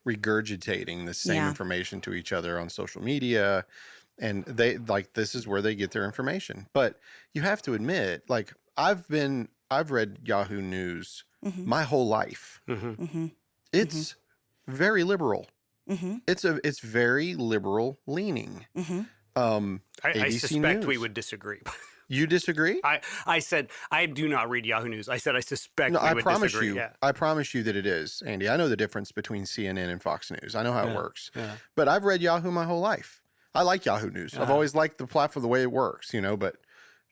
regurgitating the same information to each other on social media. And they this is where they get their information. But you have to admit, I've read Yahoo News my whole life. Mm-hmm. It's very liberal. Mm-hmm. It's very liberal leaning. Mm-hmm. I suspect News. We would disagree. You disagree? I said I do not read Yahoo News. I said I suspect we would disagree. I promise you that it is, Andy. I know the difference between CNN and Fox News. I know how it works. Yeah. But I've read Yahoo my whole life. I like Yahoo News. I've always liked the platform, the way it works, but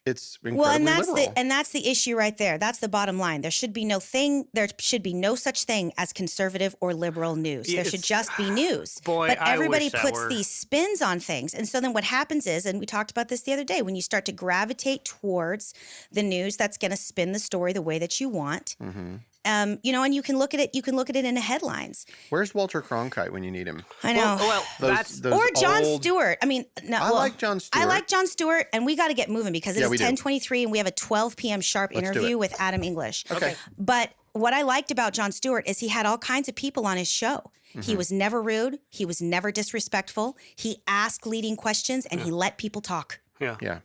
it's incredibly liberal. And that's the issue right there. That's the bottom line. There should be no such thing as conservative or liberal news. There should just be news. Boy, but everybody I wish that puts were... these spins on things. And so then what happens is, and we talked about this the other day, when you start to gravitate towards the news that's going to spin the story the way that you want, and you can look at it in the headlines. Where's Walter Cronkite when you need him? I know. Well, those or Jon Stewart. I mean, no, I like Jon Stewart. I like Jon Stewart, and we got to get moving because it's 10:23 and we have a 12 p.m. sharp interview with Adam English. Okay. But what I liked about Jon Stewart is he had all kinds of people on his show. He was never rude. He was never disrespectful. He asked leading questions, and he let people talk. Yeah.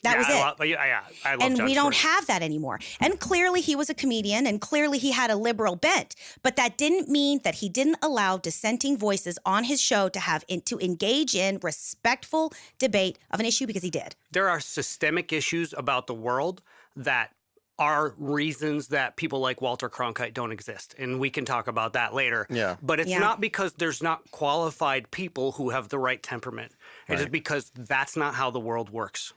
That was it. I love and Jon we don't Stewart. have that anymore. And clearly he was a comedian and clearly he had a liberal bent. But that didn't mean that he didn't allow dissenting voices on his show to engage in respectful debate of an issue, because he did. There are systemic issues about the world that are reasons that people like Walter Cronkite don't exist. And we can talk about that later. Yeah. But it's not because there's not qualified people who have the right temperament. It is because that's not how the world works.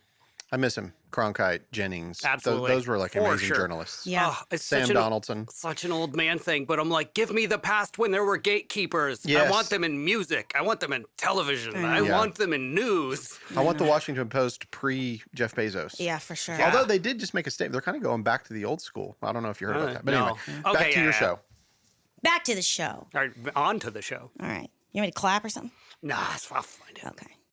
I miss him. Cronkite, Jennings. Absolutely. Those were amazing journalists. Yeah. It's Sam Donaldson. Such an old man thing, but I'm give me the past when there were gatekeepers. Yes. I want them in music. I want them in television. I want them in news. I want the Washington Post pre-Jeff Bezos. Yeah, for sure. Yeah. Although they did just make a statement. They're kind of going back to the old school. I don't know if you heard about that. But no. anyway, Okay, back to your show. Back to the show. All right, on to the show. All right. You want me to clap or something? Nah, I'll find it. Okay.